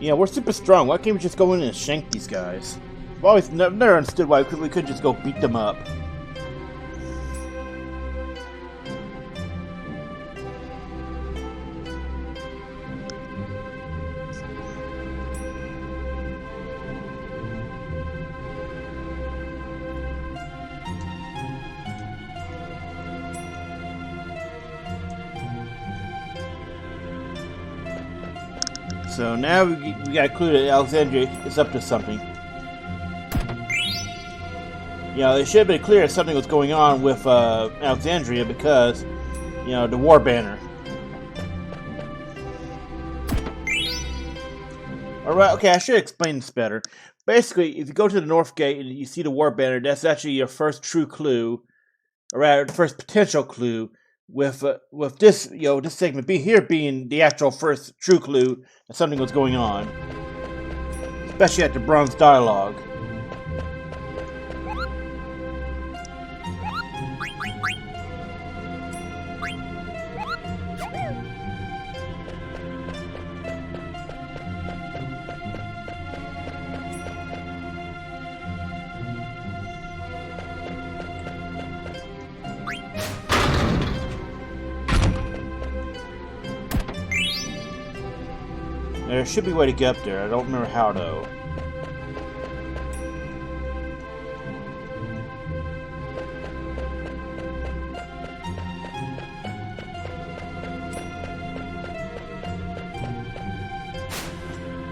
Yeah, we're super strong. Why can't we just go in and shank these guys? I've always never understood why we could just go beat them up. So now we got a clue that Alexandria is up to something. You know, it should have been clear that something was going on with Alexandria because, you know, the war banner. Alright, okay, I should explain this better. Basically, if you go to the North Gate and you see the war banner, that's actually your first true clue, or rather, the first potential clue, with this, you know, this segment being the actual first true clue that something was going on. Especially at the Bronze Dialogue. There should be a way to get up there. I don't remember how, though.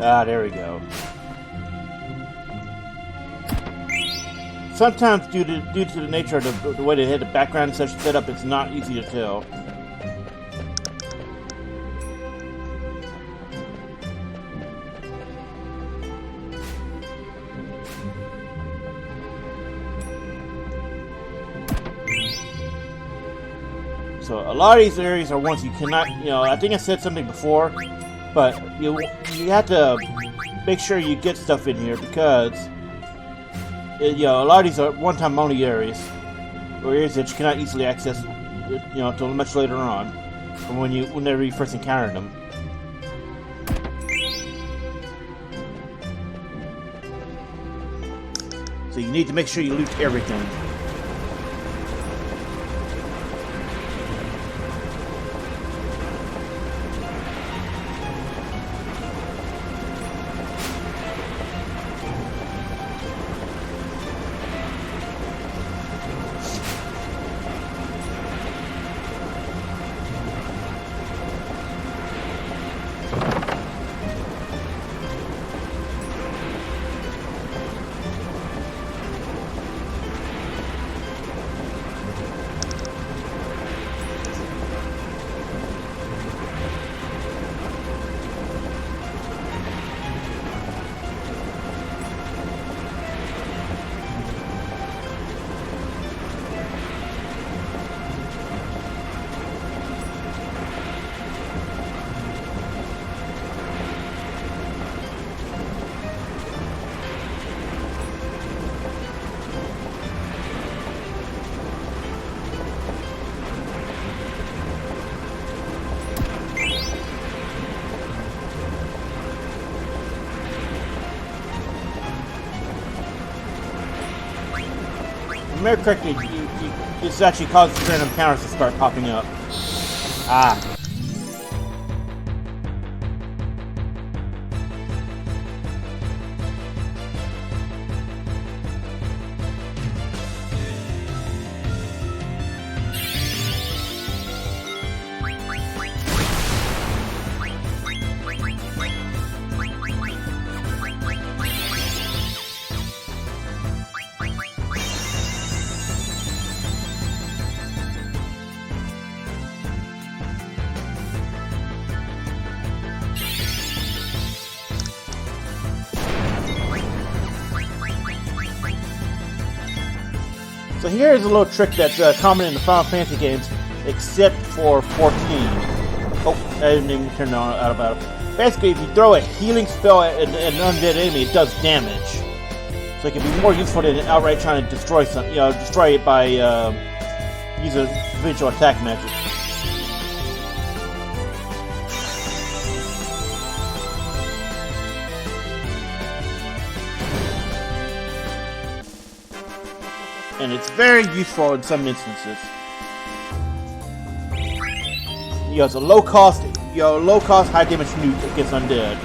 Ah, there we go. Sometimes, due to the nature of the way they had the background and such set up, it's not easy to tell. So a lot of these areas are ones you cannot, you know, I think I said something before, but you have to make sure you get stuff in here because, you know, a lot of these are one-time only areas, or areas that you cannot easily access, you know, until much later on, from whenever you first encounter them. So you need to make sure you loot everything. Remember correctly, this actually causes random counters to start popping up. Ah. So here's a little trick that's common in the Final Fantasy games, except for 14. Oh, I didn't even turn it on out about it. Basically, if you throw a healing spell at an undead enemy, it does damage. So it can be more useful than outright trying to destroy something. You know, destroy it by using provincial attack magic. And it's very useful in some instances. You know, it's a low cost, high damage nuke against undead.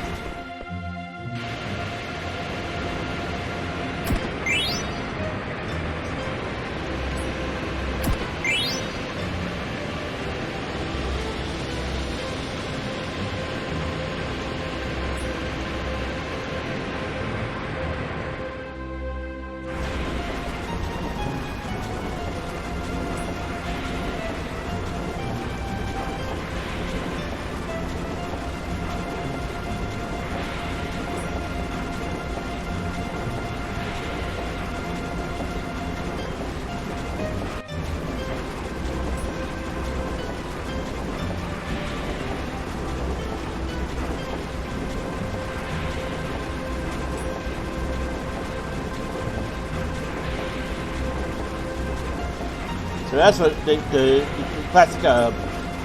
So that's what the classic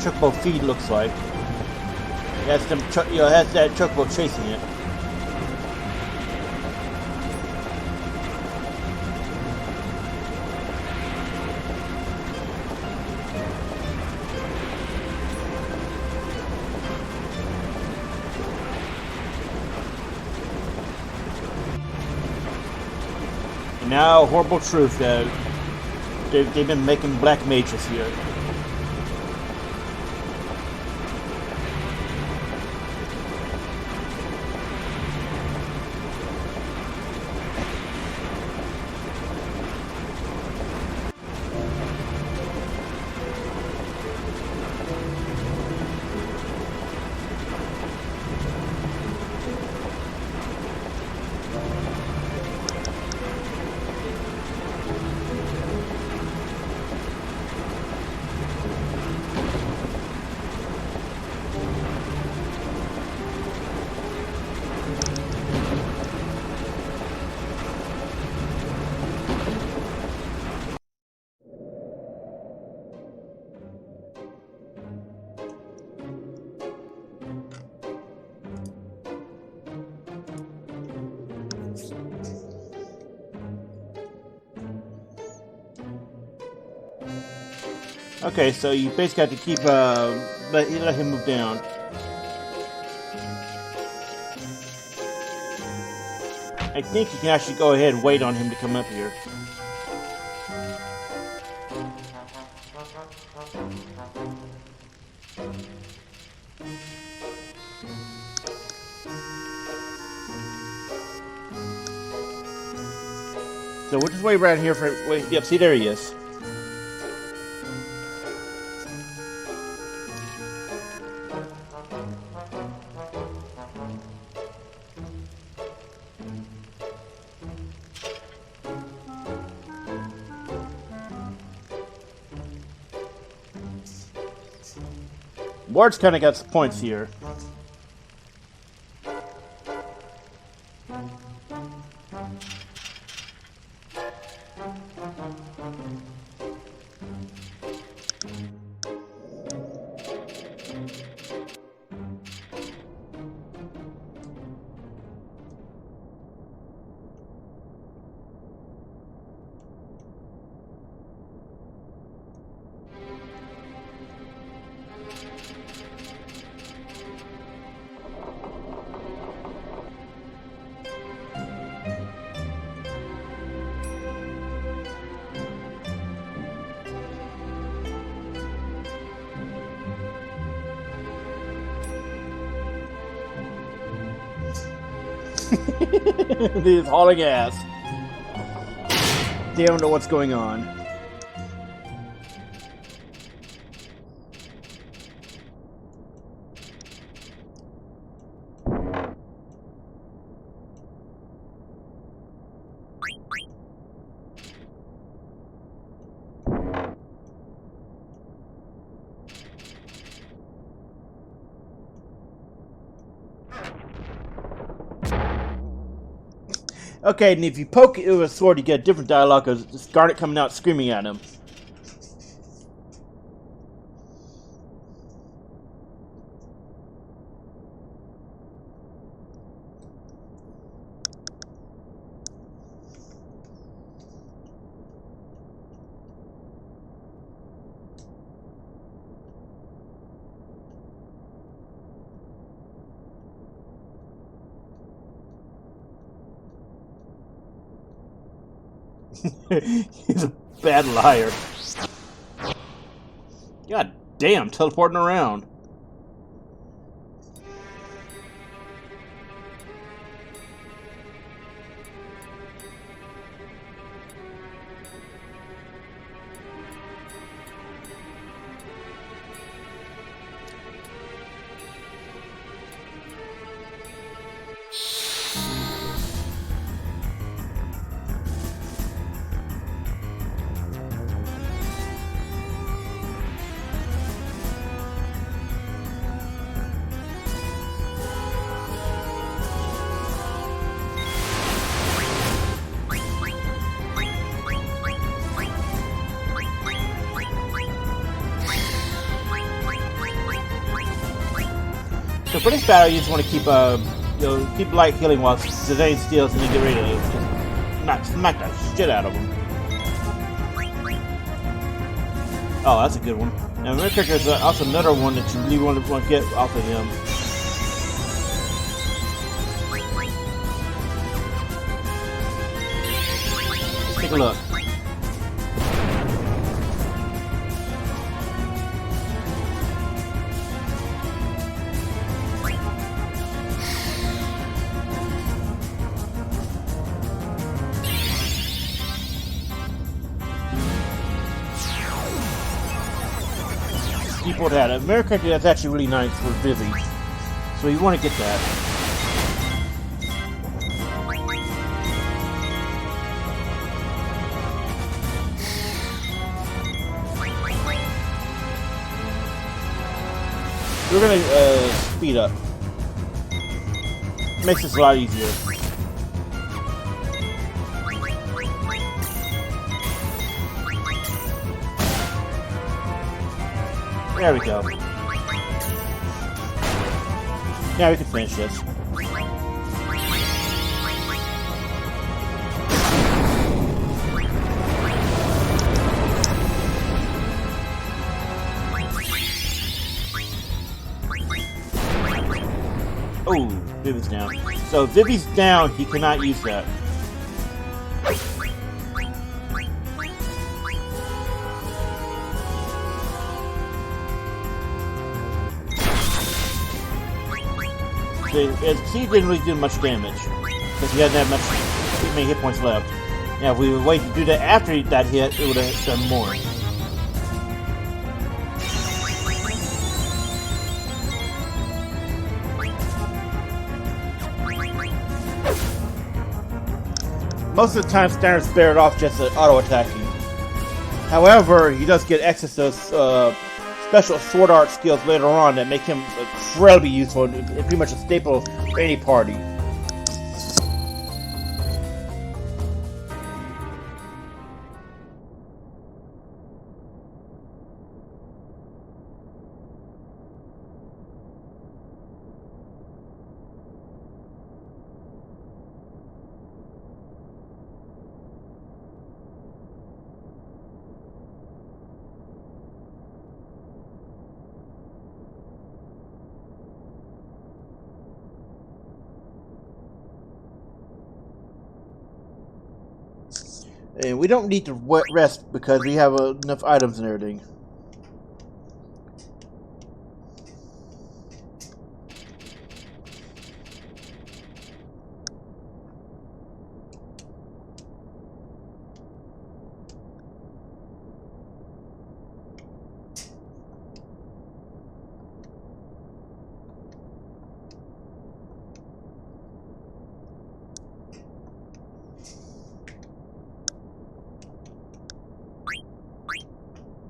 chocobo feed looks like. It has them, it has that chocobo chasing it. And now, horrible truth that they've been making black mages here. Okay, so you basically have to keep let him move down. I think you can actually go ahead and wait on him to come up here. So we'll just wait right here for. Wait, yep, see, there he is. Ward's kind of got some points here. He's hauling ass. They don't know what's going on. Okay, and if you poke it with a sword, you get a different dialogue of Scarlet coming out screaming at him. He's a bad liar. God damn, teleporting around. So for this battle, you just want to keep keep light healing while Zidane steals, and then get ready to just smack that shit out of him. Oh, that's a good one. Now, Mirror Kicker is also another one that you really want to get off of him. Let's take a look. People that America that's actually really nice for Vivi, so you want to get that. We're gonna speed up. Makes this a lot easier. There we go. Now we can finish this. Oh, Vivi's down. So if Vivi's down, he cannot use that. He didn't really do much damage because he hadn't had many hit points left. Now, if we would wait to do that after that hit, it would have done more. Most of the time, Standard spared off just auto attacking. However, he does get access to special sword art skills later on that make him incredibly useful and pretty much a staple for any party. And we don't need to rest because we have enough items and everything.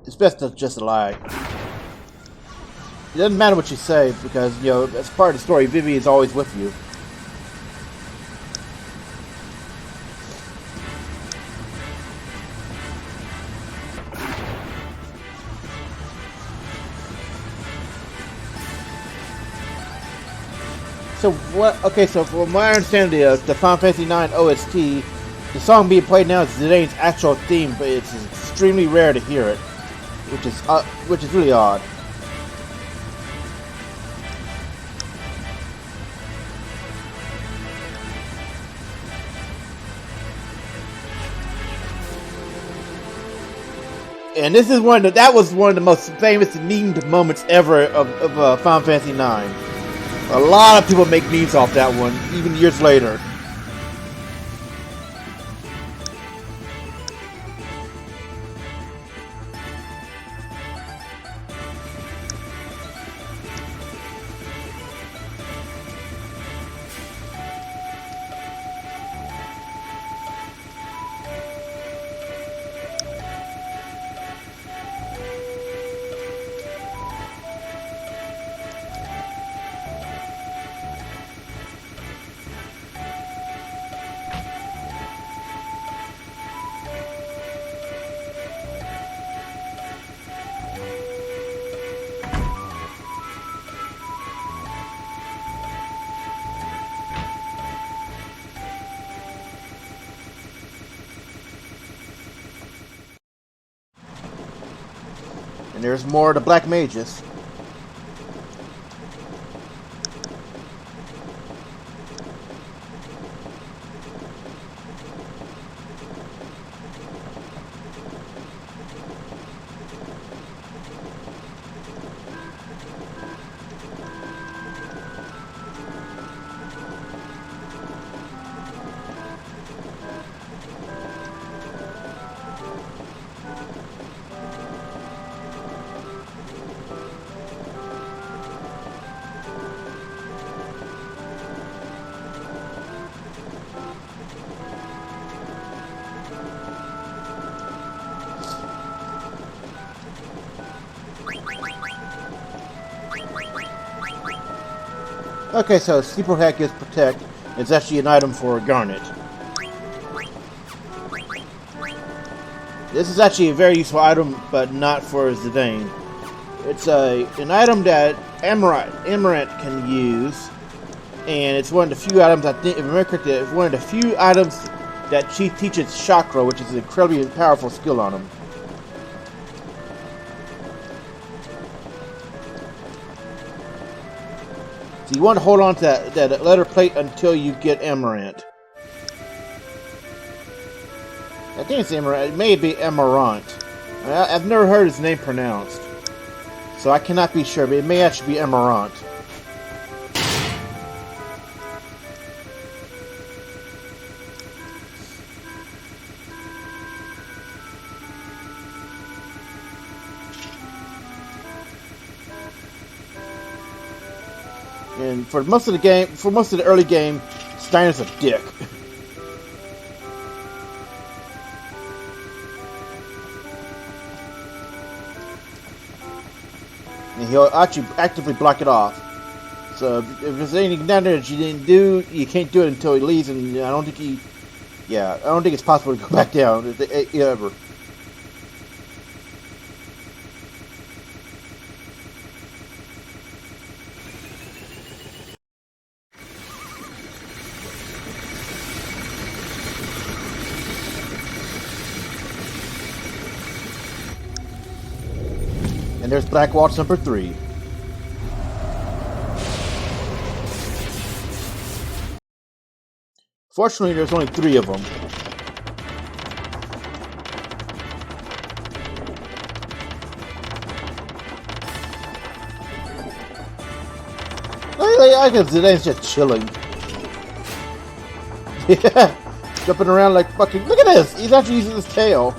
It's best to just lie. It doesn't matter what you say because, you know, as part of the story, Vivi is always with you. So what? Okay, so from my understanding, the Final Fantasy IX OST, the song being played now is Zidane's actual theme, but it's extremely rare to hear it, which is really odd. And this is that was one of the most famous memed moments ever of Final Fantasy IX. A lot of people make memes off that one, even years later. And there's more of the black mages. Okay, so Sleeper Hack is Protect. It's actually an item for Garnet. This is actually a very useful item, but not for Zidane. It's an item that Amaranth can use, and it's one of the few items, I think, if I remember correctly, it's one of the few items that she teaches Chakra, which is an incredibly powerful skill on him. So you want to hold on to that letter plate until you get Amaranth. I think it's Amaranth. It may be Amaranth. I've never heard his name pronounced, so I cannot be sure, but it may actually be Amaranth. And for most of the game, for most of the early game, Steiner's a dick. And he'll actually actively block it off. So if there's anything down there that you didn't do, you can't do it until he leaves, and I don't think he... Yeah, I don't think it's possible to go back down, ever. And there's Black Waltz number 3. Fortunately, there's only 3 of them. I guess Zidane's just chilling. Yeah, jumping around like fucking... Look at this! He's actually using his tail.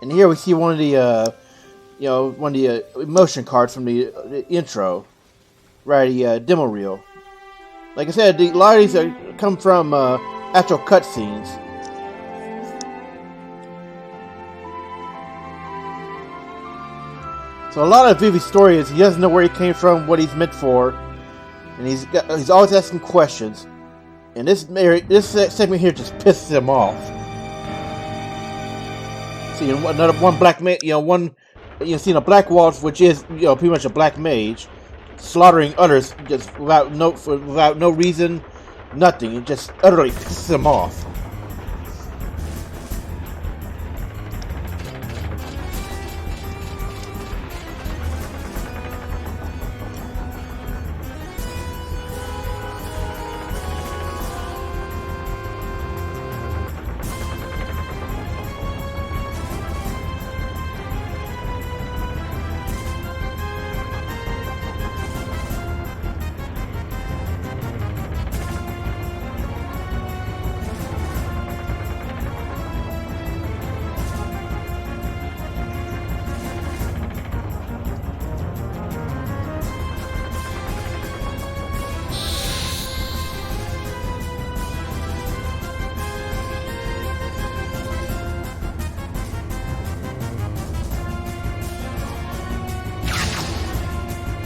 And here we see one of the, emotion cards from the intro, right? The demo reel. Like I said, a lot of these come from actual cutscenes. So a lot of Vivi's story is he doesn't know where he came from, what he's meant for, and he's always asking questions. And this segment here just pisses him off. See, another one black mage, seeing a Black Waltz, which is pretty much a black mage, slaughtering others just without no reason, nothing. It just utterly pisses him off.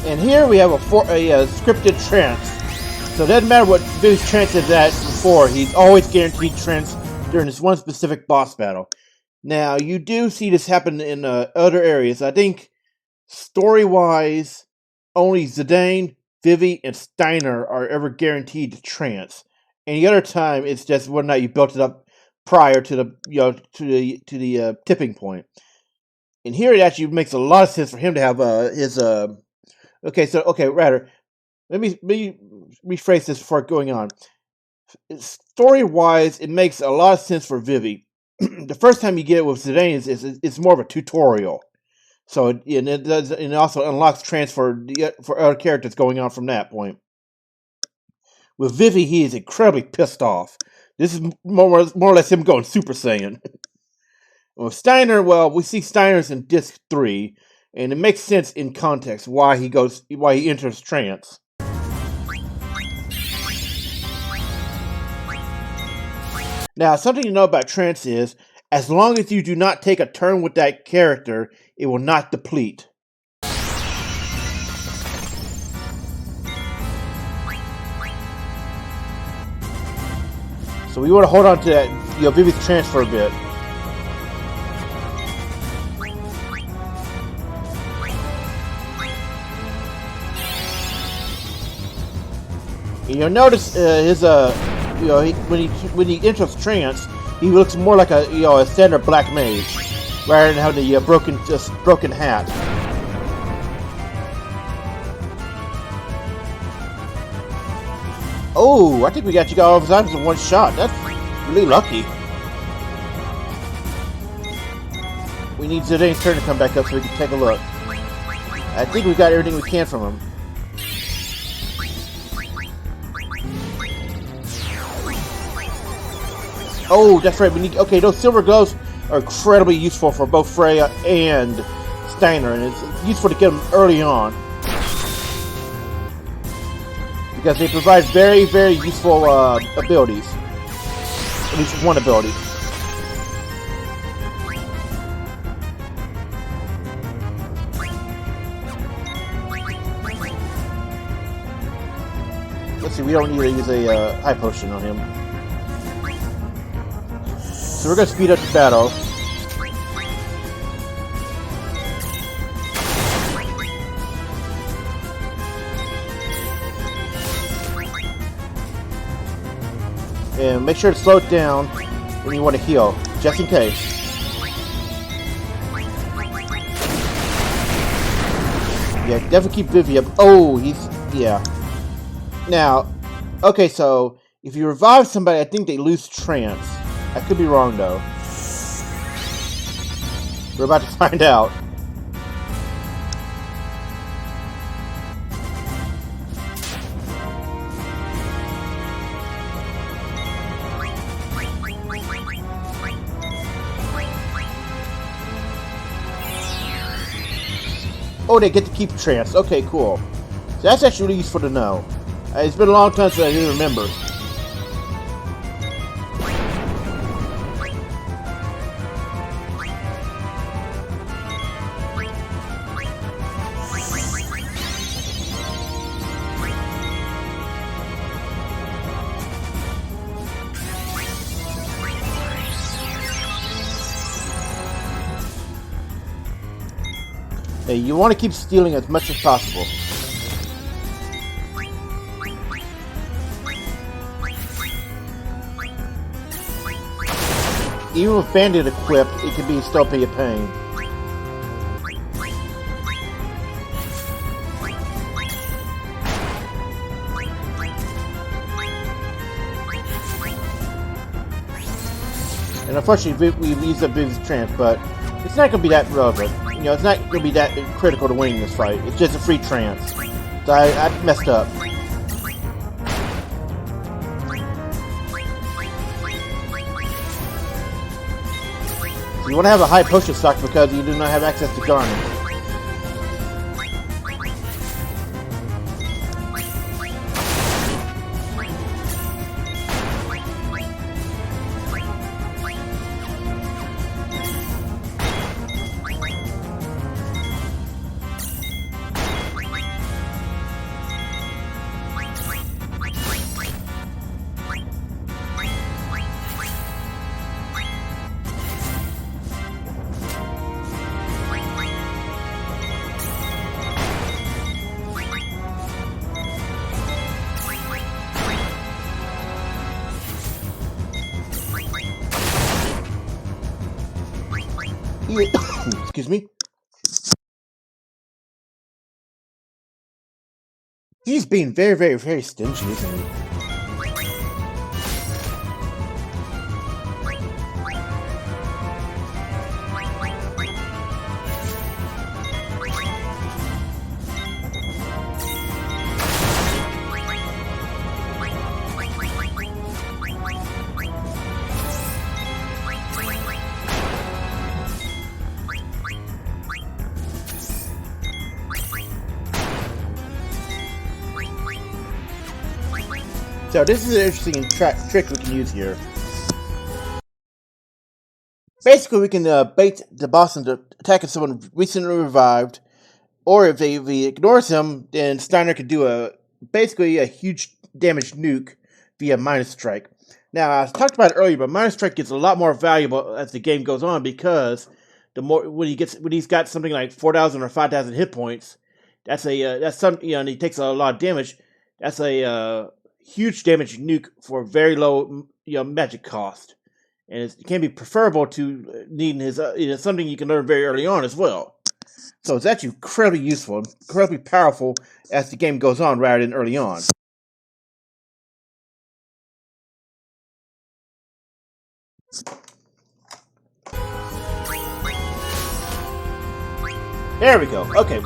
And here we have a scripted trance. So it doesn't matter what Vivi's trance is at before, he's always guaranteed trance during this one specific boss battle. Now, you do see this happen in other areas. I think, story-wise, only Zidane, Vivi, and Steiner are ever guaranteed to trance. Any other time, it's just whether or not you built it up prior to the tipping point. And here it actually makes a lot of sense for him to have his rather, let me rephrase this before going on. Story-wise, it makes a lot of sense for Vivi. The first time you get it with Zidane is more of a tutorial. So it also unlocks transfer for other characters going on from that point. With Vivi, he is incredibly pissed off. This is more or less him going Super Saiyan. With Steiner, well, we see Steiner's in Disc 3, and it makes sense in context why he enters trance. Now, something to know about trance is, as long as you do not take a turn with that character, it will not deplete. So we want to hold on to that, Vivi's trance for a bit. And you'll notice when he enters trance, he looks more like a standard black mage, rather than having the broken hat. Oh, I think we got all of his items in one shot. That's really lucky. We need Zidane's turn to come back up so we can take a look. I think we got everything we can from him. Oh, that's right. Those silver gloves are incredibly useful for both Freya and Steiner, and it's useful to get them early on because they provide very, very useful abilities. At least one ability. Let's see. We don't need to use a high potion on him. So we're going to speed up the battle. And make sure to slow it down when you want to heal, just in case. Yeah, definitely keep Vivi up. Oh, yeah. Now, okay, so if you revive somebody, I think they lose trance. I could be wrong, though. We're about to find out. Oh, they get to keep trance. Okay, cool. So that's actually really useful to know. It's been a long time since I didn't remember. Hey, you want to keep stealing as much as possible. Even with Bandit equipped, it can still be a pain. And unfortunately, we've used up Vivi's trance, but it's not going to be that relevant. It's not going to be that critical to winning this fight. It's just a free trance. So I messed up. So you want to have a high potion stock because you do not have access to Garnet. Excuse me. He's being very, very, very stingy, isn't he? So this is an interesting trick we can use here. Basically, we can bait the boss into attacking someone recently revived, or if he ignores him, then Steiner could do basically a huge damage nuke via Minus Strike. Now, I talked about it earlier, but Minus Strike gets a lot more valuable as the game goes on because the more when he's got something like 4,000 or 5,000 hit points, that's some and he takes a lot of damage. That's a huge damage nuke for very low magic cost, and it can be preferable to needing his something you can learn very early on as well. So it's actually incredibly useful, incredibly powerful as the game goes on rather than early on. There we go. Okay.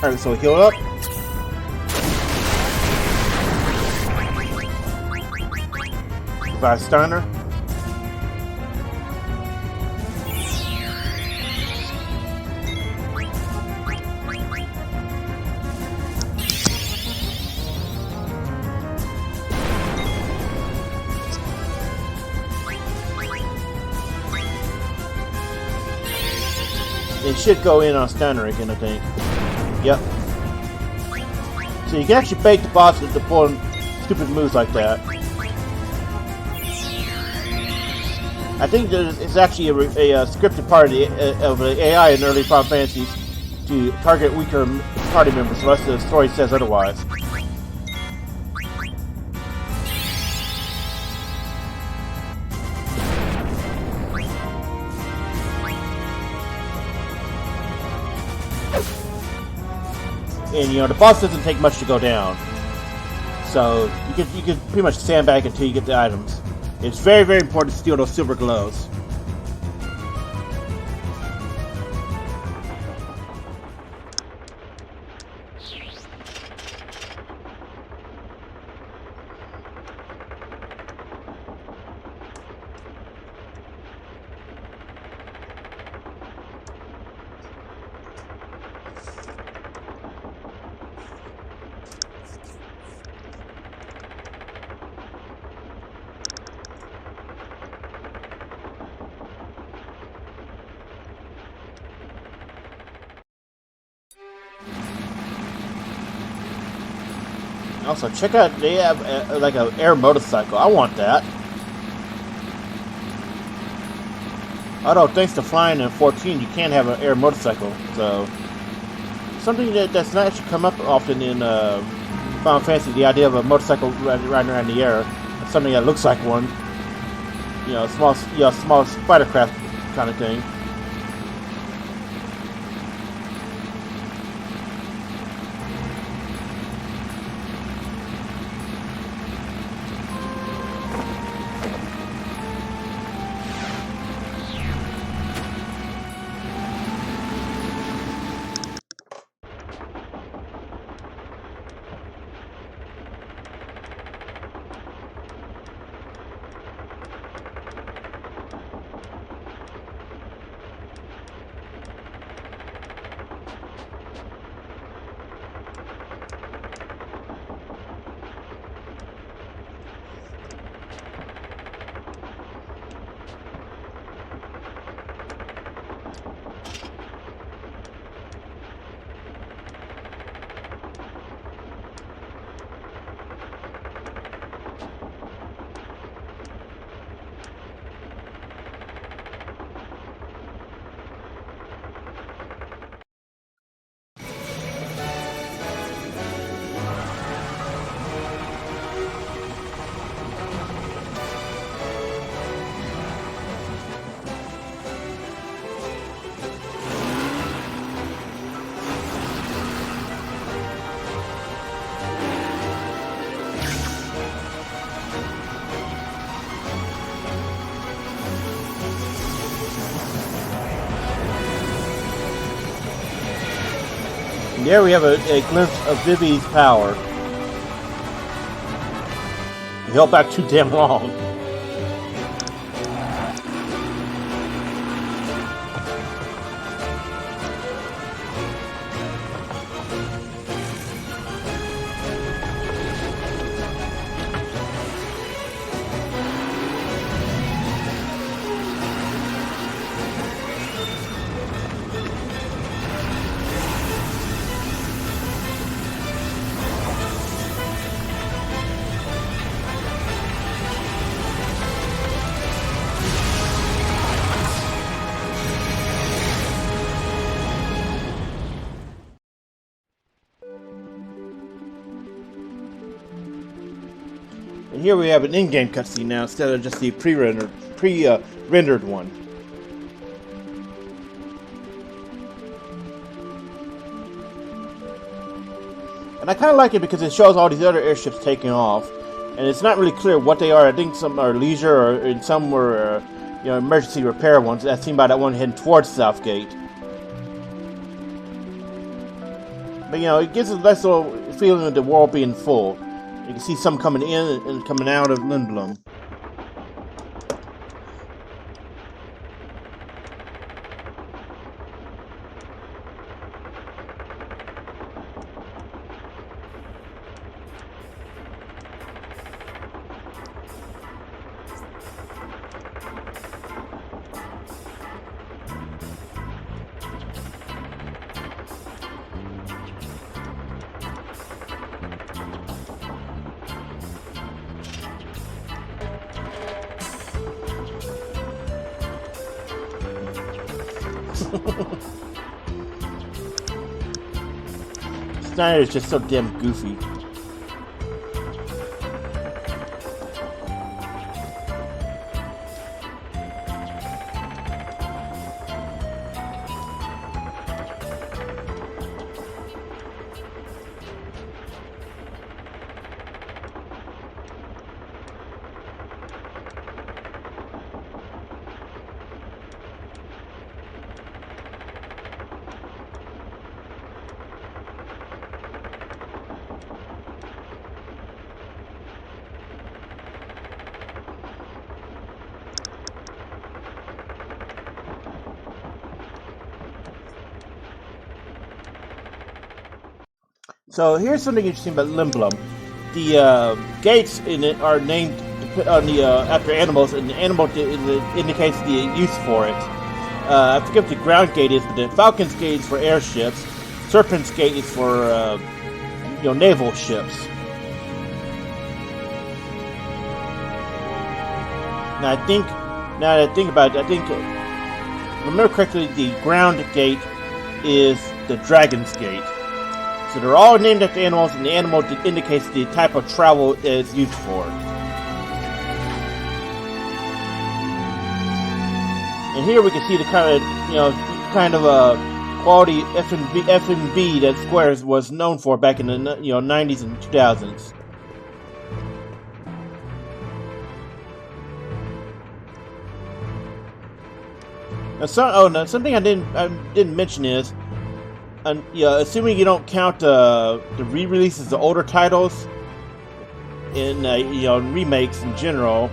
Alright, so heal up. Revive Steiner. It should go in on Steiner again, I think. Yep. So you can actually bait the boss into pulling stupid moves like that. I think it's actually a scripted part of the AI in early Final Fantasies to target weaker party members unless the story says otherwise. And the boss doesn't take much to go down, so you can pretty much sandbag until you get the items. It's very, very important to steal those silver glows. Also, check out, they have like an air motorcycle. I want that. Although, thanks to flying in 14, you can have an air motorcycle. So, something that's not actually come up often in Final Fantasy, the idea of a motorcycle riding around the air. It's something that looks like one. Small spider craft kind of thing. There we have a glimpse of Vivi's power. He held back too damn long. And here we have an in-game cutscene now instead of just the pre-rendered one. And I kind of like it because it shows all these other airships taking off, and it's not really clear what they are. I think some are leisure, and some were, emergency repair ones. That's seen by that one heading towards Southgate. But it gives a nice little feeling of the world being full. You can see some coming in and coming out of Lindblom. Snyder is just so damn goofy. So here's something interesting about Lindblom. The gates in it are named on the after animals, and the animal indicates the use for it. I forget what the ground gate is, but the Falcon's gate is for airships. Serpent's gate is for naval ships. Now that I think about it, if I remember correctly, the ground gate is the Dragon's Gate. So they're all named after animals, and the animal indicates the type of travel it's used for. And here we can see the kind of quality F&B that Square was known for back in the 90s and 2000s. Now, something I didn't mention is, assuming you don't count the re-releases of older titles in remakes in general,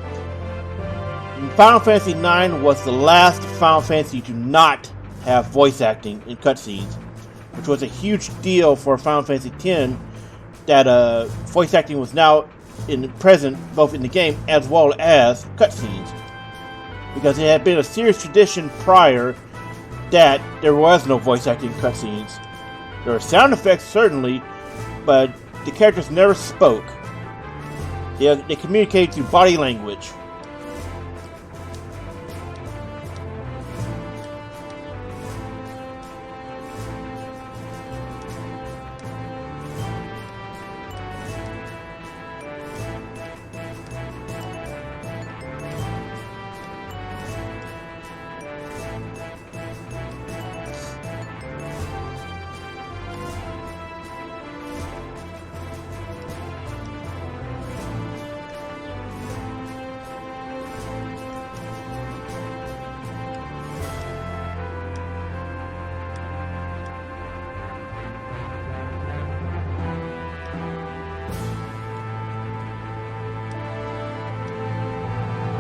Final Fantasy IX was the last Final Fantasy to not have voice acting in cutscenes, which was a huge deal for Final Fantasy X. That voice acting was now present both in the game as well as cutscenes, because it had been a serious tradition prior that there was no voice acting cutscenes. There were sound effects, certainly, but the characters never spoke. They communicated through body language.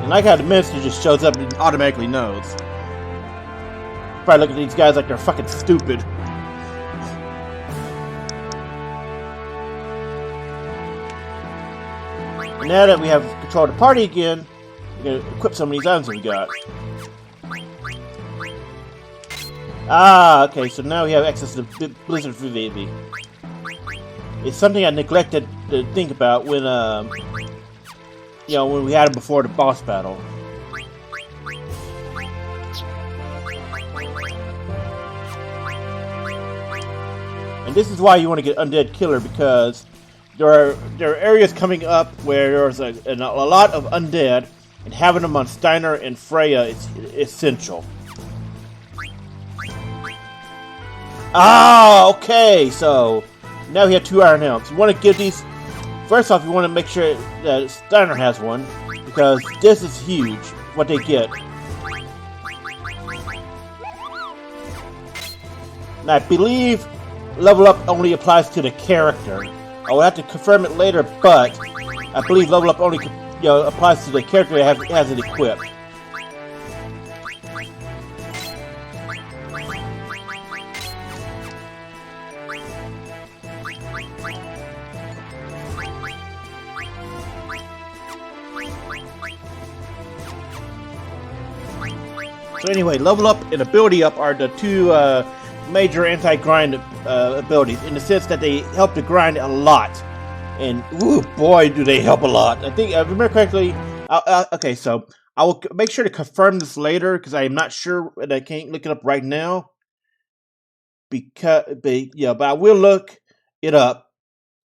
And like how the minister just shows up and automatically knows. Probably look at these guys like they're fucking stupid. And now that we have control of the party again, we're gonna equip some of these items that we got. Ah, okay, so now we have access to Blizzard Baby. It's something I neglected to think about when, you know, when we had it before the boss battle. And this is why you want to get Undead Killer, because there are areas coming up where there's a lot of undead, and having them on Steiner and Freya is essential. Ah, okay, so now we have 2 Iron Helms. You want to give these... First off, you want to make sure that Steiner has one, because this is huge, what they get. And I believe level up only applies to the character. I will have to confirm it later, but I believe level up only applies to the character that has it equipped. So anyway, level up and ability up are the 2 major anti-grind abilities, in the sense that they help to grind a lot. And ooh, boy, do they help a lot. I think, if I remember correctly, okay, so I will make sure to confirm this later, because I am not sure, and I can't look it up right now. But I will look it up,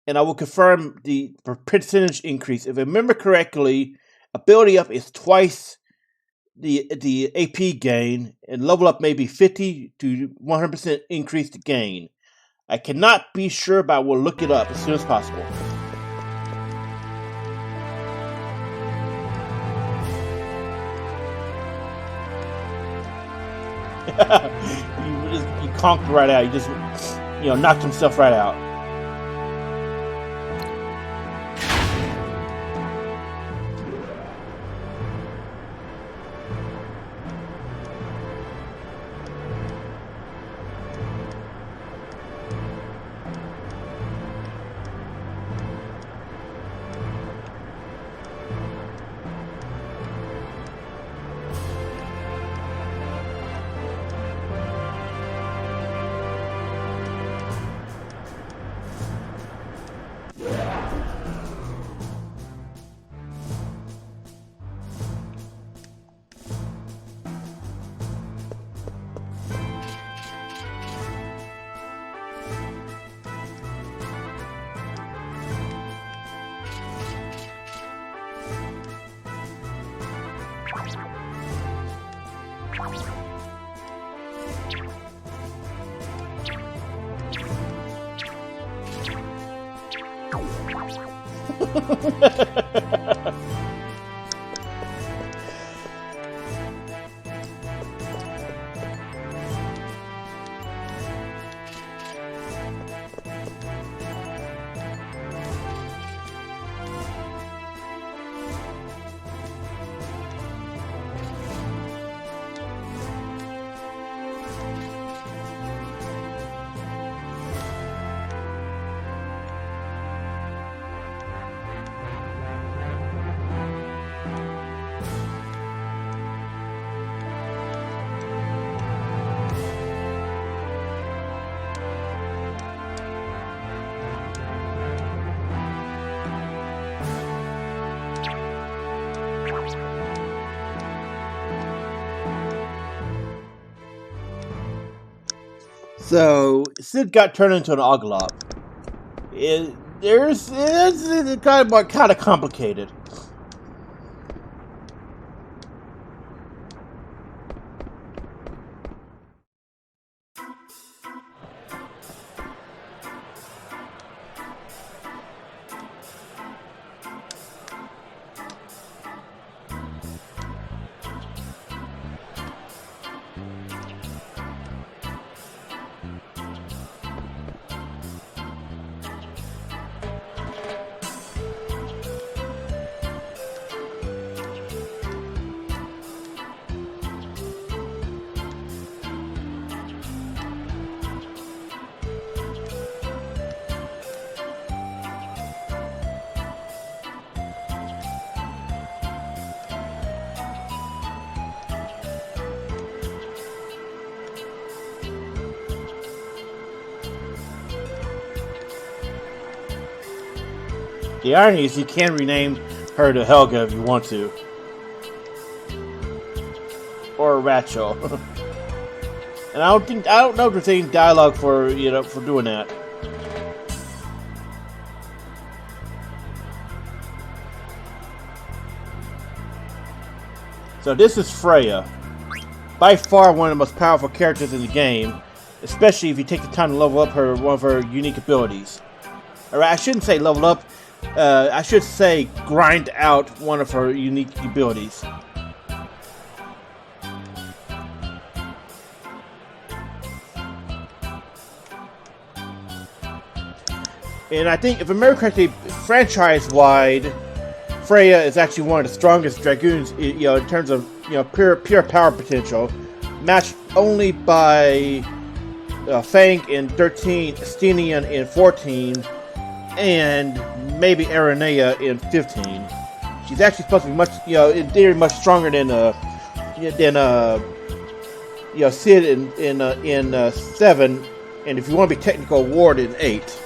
and I will confirm the percentage increase. If I remember correctly, ability up is twice the AP gain, and level up may be 50 to 100% increase the gain. I cannot be sure, but I will look it up as soon as possible. you conked right out. You just knocked himself right out. So Sid got turned into an Oglop. It's kind of complicated. The irony is you can rename her to Helga if you want to. Or Rachel. And I don't know if there's any dialogue for doing that. So this is Freya. By far one of the most powerful characters in the game, especially if you take the time to level up one of her unique abilities. Or I shouldn't say level up, I should say grind out one of her unique abilities. And I think, if I remember correctly, franchise-wide, Freya is actually one of the strongest Dragoons, in terms of pure power potential, matched only by Fang in 13, Stenian in 14, and maybe Aranea in 15. She's actually supposed to be much, in theory, much stronger than Sid in 7, and if you want to be technical, Ward in 8.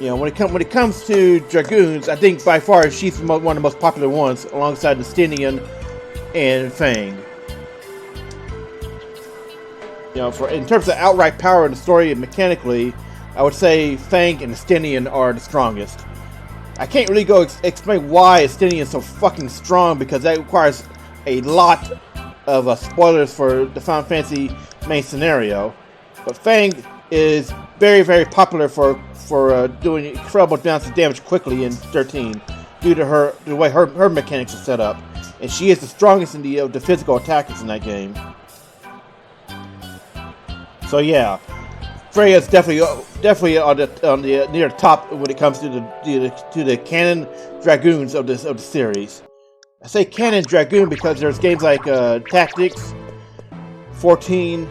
When it comes to Dragoons, I think by far she's one of the most popular ones, alongside the Stenian and Fang. In terms of outright power in the story and mechanically, I would say Fang and Stenian are the strongest. I can't really go explain why Stenian is so fucking strong, because that requires a lot of spoilers for the Final Fantasy main scenario. But Fang is very, very popular for doing incredible amounts of damage quickly in 13, due to the way her mechanics are set up, and she is the strongest in the physical attackers in that game. So yeah, Freya is definitely on the near the top when it comes to the canon Dragoons of the series. I say canon Dragoon because there's games like Tactics, 14.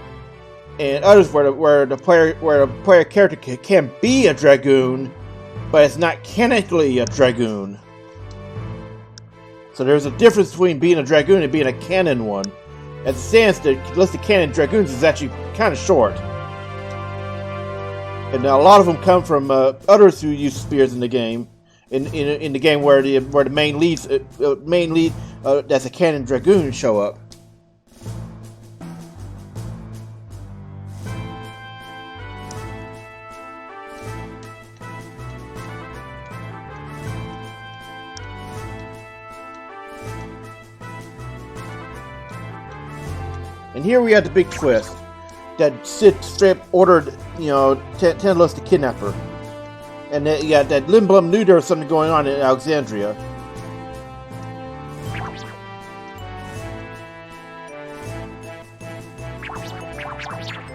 And others where the player character can be a Dragoon, but it's not canonically a Dragoon. So there's a difference between being a Dragoon and being a canon one. As it stands, the list of canon Dragoons is actually kind of short. And a lot of them come from others who use spears in the game. In the game where the main lead that's a canon Dragoon show up. And here we have the big twist. That Sid strip ordered, Tantalus to kidnap her. And that Lindblom knew there was something going on in Alexandria.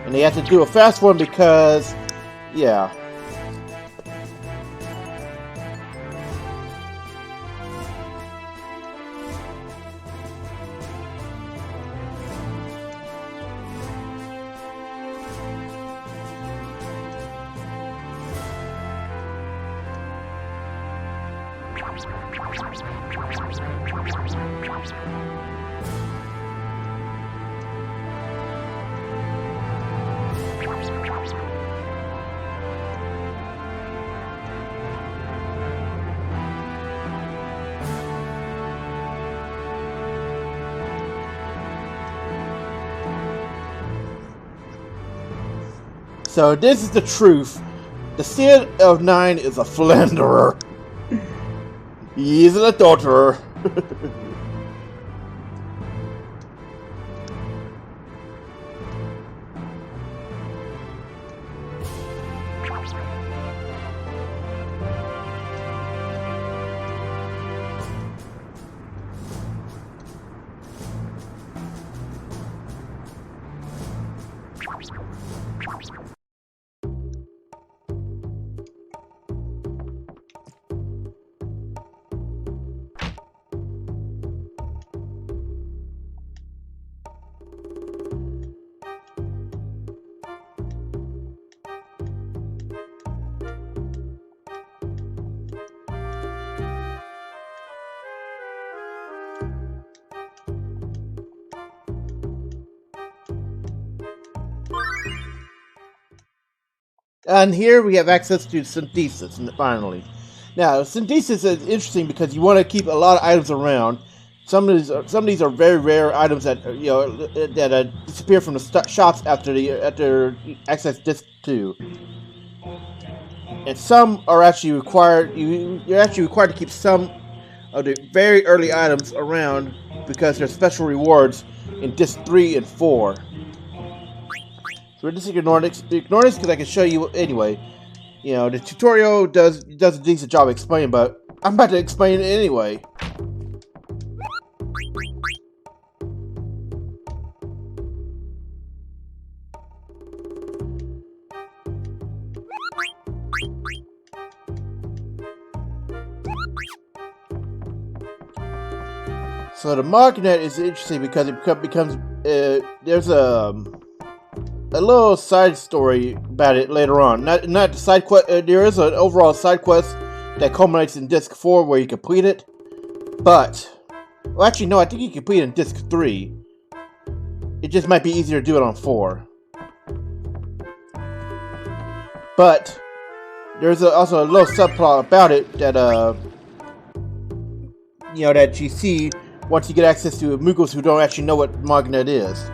And they had to do a fast one because, yeah. So this is the truth. The Cid of 9 is a philanderer. He is an adulterer. And here we have access to synthesis, finally. Now, synthesis is interesting because you want to keep a lot of items around. Some of these are very rare items that that disappear from the shops after access disc 2, and some are actually required. You're actually required to keep some of the very early items around because there's special rewards in disc 3 and 4. So we're just ignore this because I can show you anyway. You know, the tutorial does a decent job explaining, but I'm about to explain it anyway. So the magnet is interesting because it becomes there's a little side story about it later on. Not the side quest. There is an overall side quest that culminates in disc 4 where you complete it, but well, actually no, I think you complete it in disc 3. It just might be easier to do it on 4. But there's also a little subplot about it that that you see once you get access to Muggles who don't actually know what magnet is.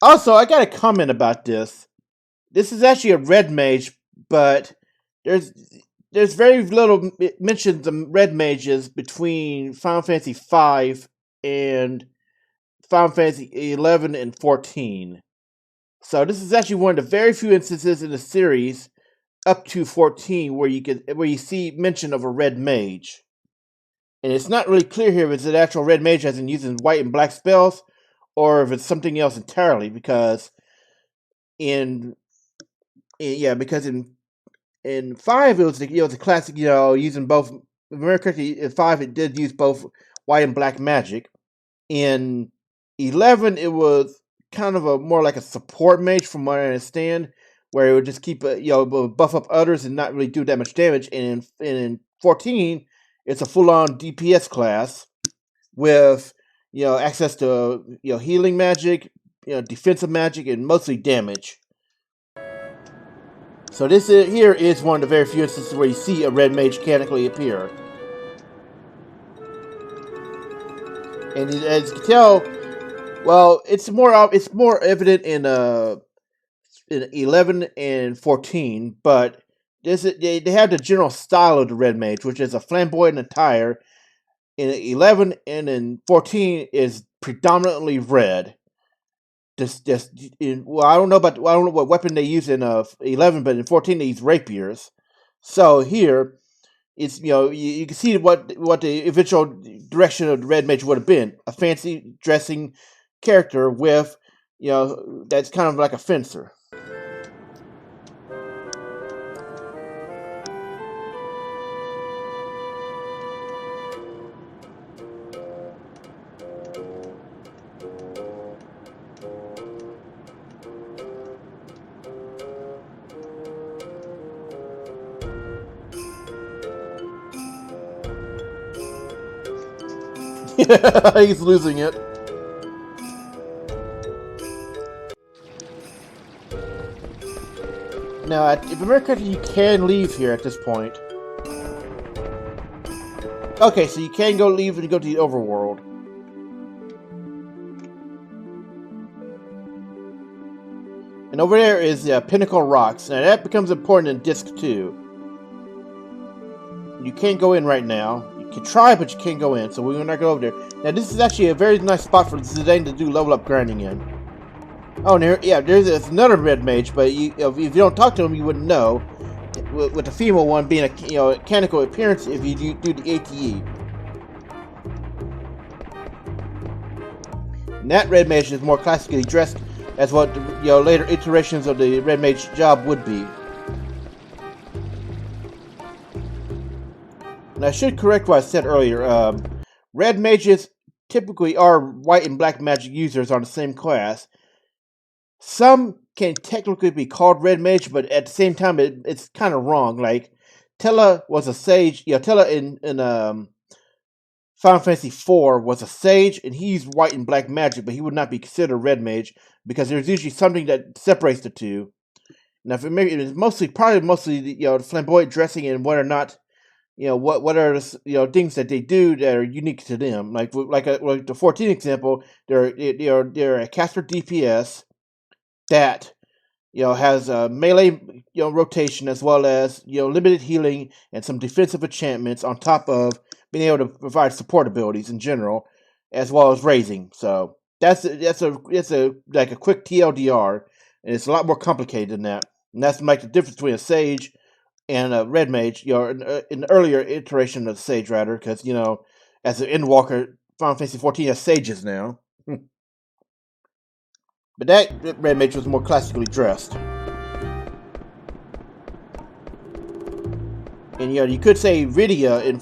Also, I got a comment about this. This is actually a red mage, but there's very little mentions of red mages between Final Fantasy V and Final Fantasy 11 and 14. So this is actually one of the very few instances in the series up to 14 where you see mention of a red mage. And it's not really clear here if it's an actual red mage as in using white and black spells, or if it's something else entirely, because in 5 it was the classic, using both. In 5 it did use both white and black magic. In 11 it was kind of more like a support mage from what I understand, where it would just keep buff up others and not really do that much damage. And in 14 it's a full-on DPS class with access to healing magic, defensive magic, and mostly damage. So here is one of the very few instances where you see a red mage mechanically appear. And as you can tell, well, it's more evident in 11 and 14, but they have the general style of the red mage, which is a flamboyant attire. In 11 and in 14 is predominantly red. I don't know what weapon they use in 11, but in 14 they use rapiers. So here, it's you can see what the eventual direction of the red mage would have been: a fancy dressing character with that's kind of like a fencer. He's losing it. Now, if I remember correctly, you can leave here at this point. Okay, so you can leave and go to the overworld. And over there is Pinnacle Rocks. Now, that becomes important in Disc 2. You can't go in right now. You can try, but you can't go in, so we're not going over there. Now, this is actually a very nice spot for Zidane to do level up grinding in. Oh, there's another red mage, but if you don't talk to him, you wouldn't know. With the female one being a mechanical appearance if you do the ATE. And that red mage is more classically dressed as what later iterations of the red mage job would be. And I should correct what I said earlier. Red mages typically are white and black magic users on the same class. Some can technically be called red mage, but at the same time, it's kind of wrong. Like Tella was a sage. Tella in Final Fantasy IV was a sage, and he used white and black magic, but he would not be considered a red mage because there's usually something that separates the two. Now, for maybe it's probably mostly the flamboyant dressing and whether or not what are the things that they do that are unique to them. Like the 14 example, they're a caster DPS that has melee rotation as well as limited healing and some defensive enchantments on top of being able to provide support abilities in general, as well as raising. So that's a like a quick TLDR, and it's a lot more complicated than that. And that's like the difference between a sage and a red mage. In the earlier iteration of the sage, rather, because as an endwalker, Final Fantasy 14 has sages now. But that red mage was more classically dressed. And you could say Rydia in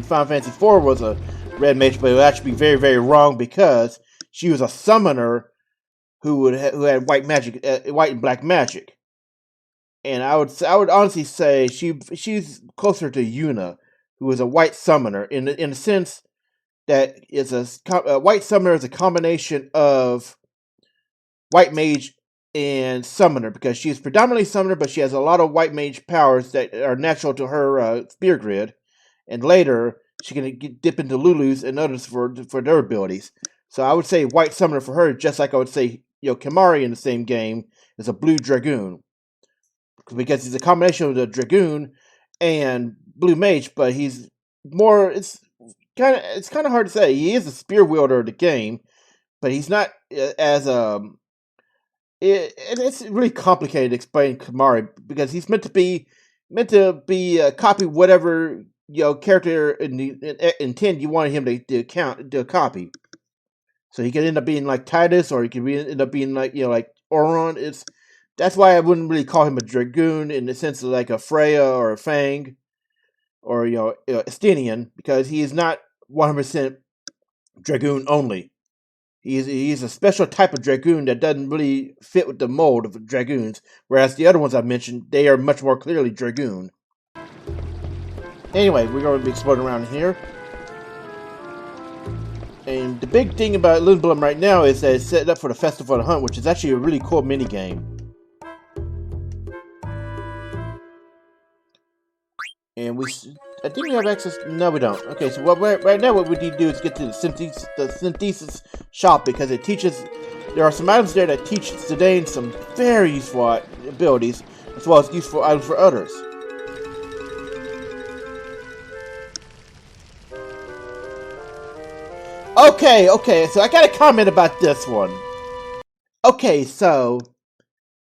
Final Fantasy IV was a red mage, but it would actually be very, very wrong because she was a summoner who had white magic, white and black magic. And I would honestly say she's closer to Yuna, who is a white summoner in the sense that is a white summoner is a combination of white mage and summoner, because she is predominantly summoner, but she has a lot of white mage powers that are natural to her spear grid, and later she can dip into Lulu's and others for their abilities. So I would say white summoner for her, just like I would say Kimari in the same game is a blue dragoon, because he's a combination of the dragoon and blue mage, but he's more. It's kind of hard to say. He is a spear wielder of the game, but he's not as it's really complicated to explain Kimari because he's meant to be copy whatever character intent you wanted him to copy. So he could end up being like Titus, or he could end up being like like Auron. That's why I wouldn't really call him a dragoon in the sense of like a Freya or a Fang or Estinian, because he is not 100% dragoon only. He's a special type of dragoon that doesn't really fit with the mold of dragoons, whereas the other ones I mentioned, they are much more clearly dragoon. Anyway, we're going to be exploring around here. And the big thing about Lindblom right now is that it's set up for the Festival of the Hunt, which is actually a really cool minigame. And I think we have access. No, we don't. Okay, so right now what we need to do is get to the synthesis shop, because it teaches. There are some items there that teach Zidane some very useful abilities, as well as useful items for others. Okay, so I got a comment about this one. Okay, so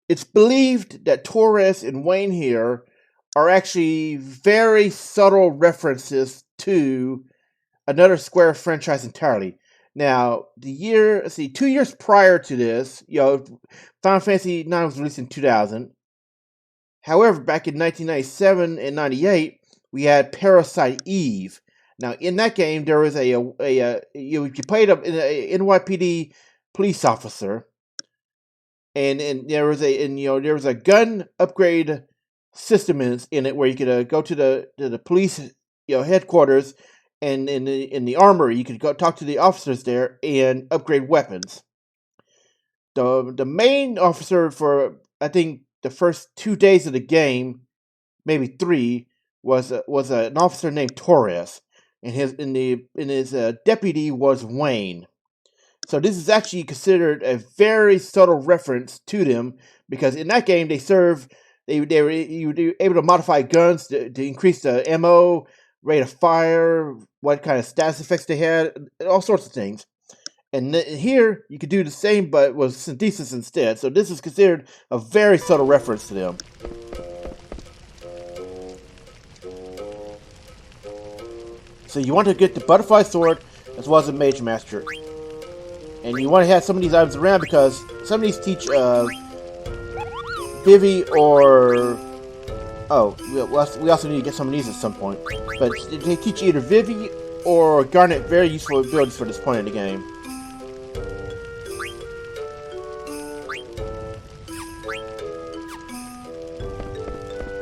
it's believed that Torres and Wayne here are actually very subtle references to another Square franchise entirely. Now, 2 years prior to this, Final Fantasy IX was released in 2000. However, back in 1997 and 98, we had Parasite Eve. Now, in that game, there was you played an NYPD police officer, and there was a gun upgrade system in it where you could go to the police headquarters, and in the armory you could go talk to the officers there and upgrade weapons. The main officer for I think the first 2 days of the game, maybe 3, was an officer named Torres, and his deputy was Wayne. So this is actually considered a very subtle reference to them, because in that game you were able to modify guns to increase the ammo, rate of fire, what kind of status effects they had, all sorts of things. And here you could do the same, but with synthesis instead. So this is considered a very subtle reference to them. So you want to get the butterfly sword as well as the mage master. And you want to have some of these items around because some of these teach Vivi or... Oh, we also need to get some of these at some point. But they teach either Vivi or Garnet very useful abilities for this point in the game.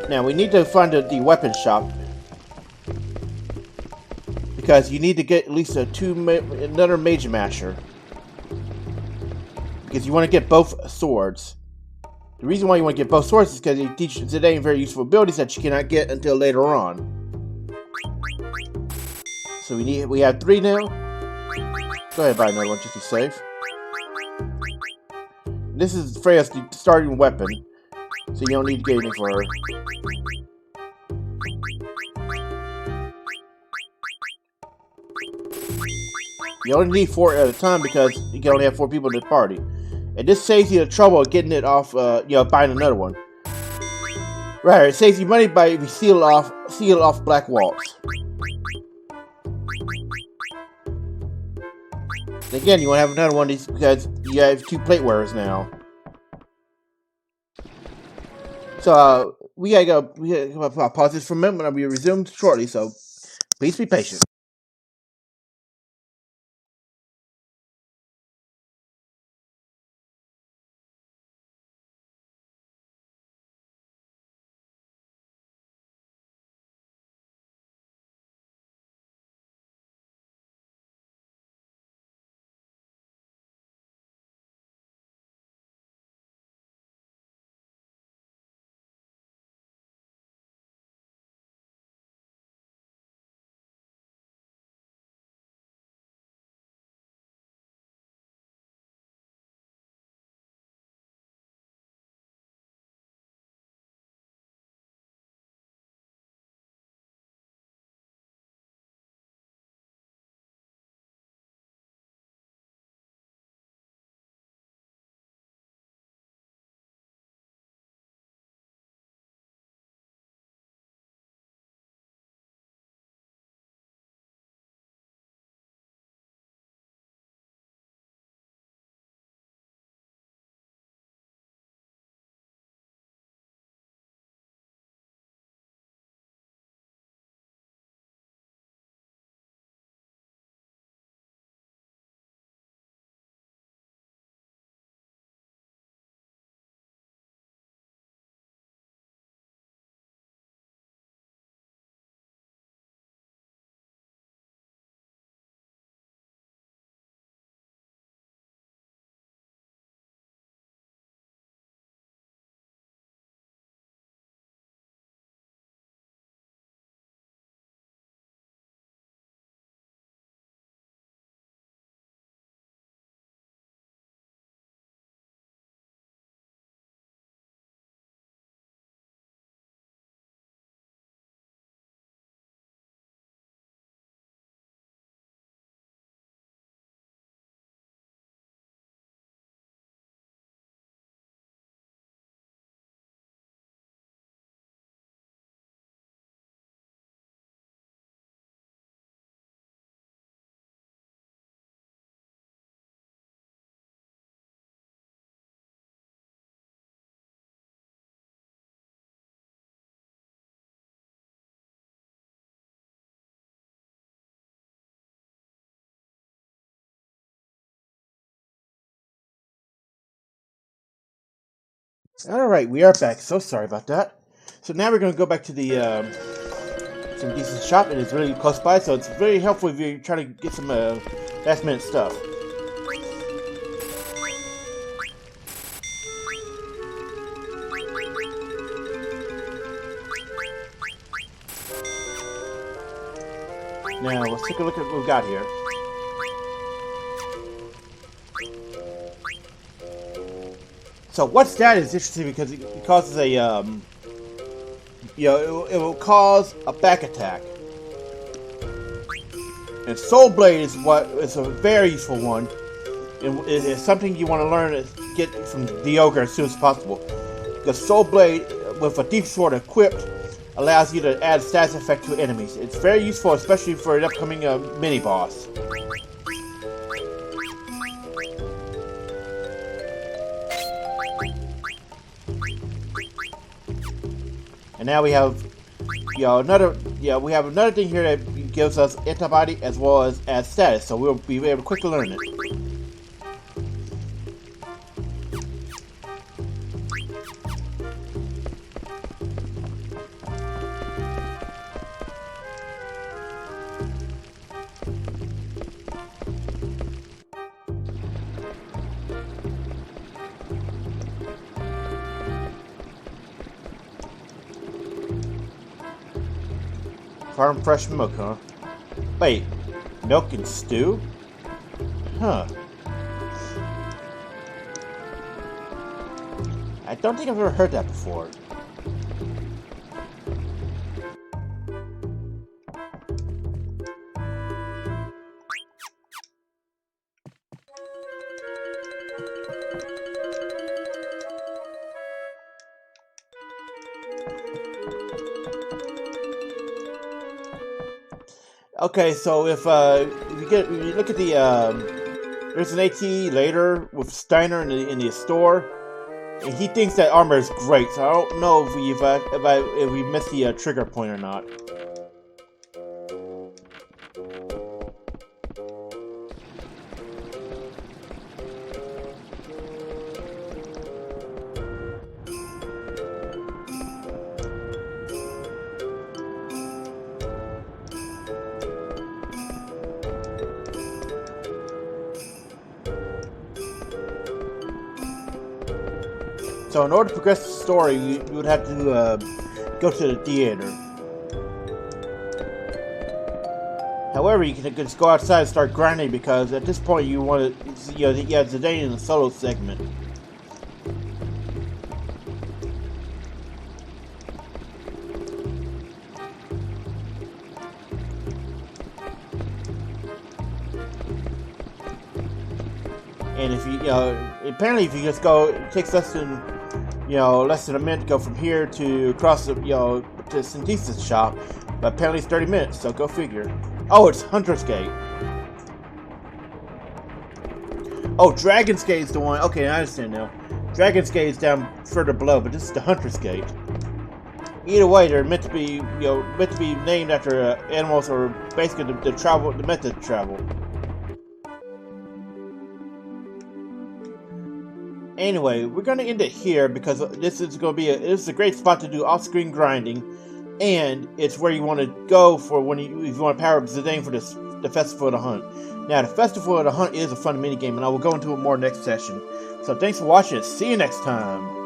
Now we need to find the weapon shop, because you need to get at least another Major Masher. Because you want to get both swords. The reason why you want to get both swords is because it teaches today very useful abilities that you cannot get until later on. So we have 3 now. Go ahead, buy another one just to be safe. This is Freya's starting weapon, so you don't need to get any for her. You only need 4 at a time because you can only have 4 people in the party. And this saves you the trouble of getting it off, buying another one. Right, it saves you money by if you seal off black walls. And again, you want to have another one of these because you have 2 plate wearers now. So we gotta pause this for a minute, and I'll be resumed shortly. So please be patient. Alright, we are back. So sorry about that. So now we're going to go back to the some decent shop, and it's really close by, so it's very helpful if you're trying to get some last minute stuff. Now, let's take a look at what we've got here. So what's that is interesting because it causes a, it will cause a back attack. And Soul Blade is a very useful one. It is something you want to learn to get from the ogre as soon as possible. Because Soul Blade, with a deep sword equipped, allows you to add status effect to enemies. It's very useful, especially for an upcoming mini boss. And now we have, another thing here that gives us antibody as well as status, so we'll be able to quickly learn it. Farm fresh milk, huh? Wait, milk and stew? Huh. I don't think I've ever heard that before. Okay, so if you look at the there's an AT later with Steiner in the store, and he thinks that armor is great. So I don't know if we missed the trigger point or not. So in order to progress the story, you would have to go to the theater. However, you can just go outside and start grinding because at this point you want to, you have Zidane in the solo segment. And if apparently if you just go, it takes less than a minute to go from here to across the, to Synthesis shop, but apparently it's 30 minutes, so go figure. Oh, it's Hunter's Gate. Oh, Dragon's Gate is the one. Okay, I understand now. Dragon's Gate is down further below, but this is the Hunter's Gate. Either way, they're meant to be, named after animals, or basically the method of travel. Anyway, we're going to end it here because this is a great spot to do off-screen grinding, and it's where you want to go for if you want to power up Zidane for the Festival of the Hunt. Now, the Festival of the Hunt is a fun minigame, and I will go into it more next session. So thanks for watching. See you next time.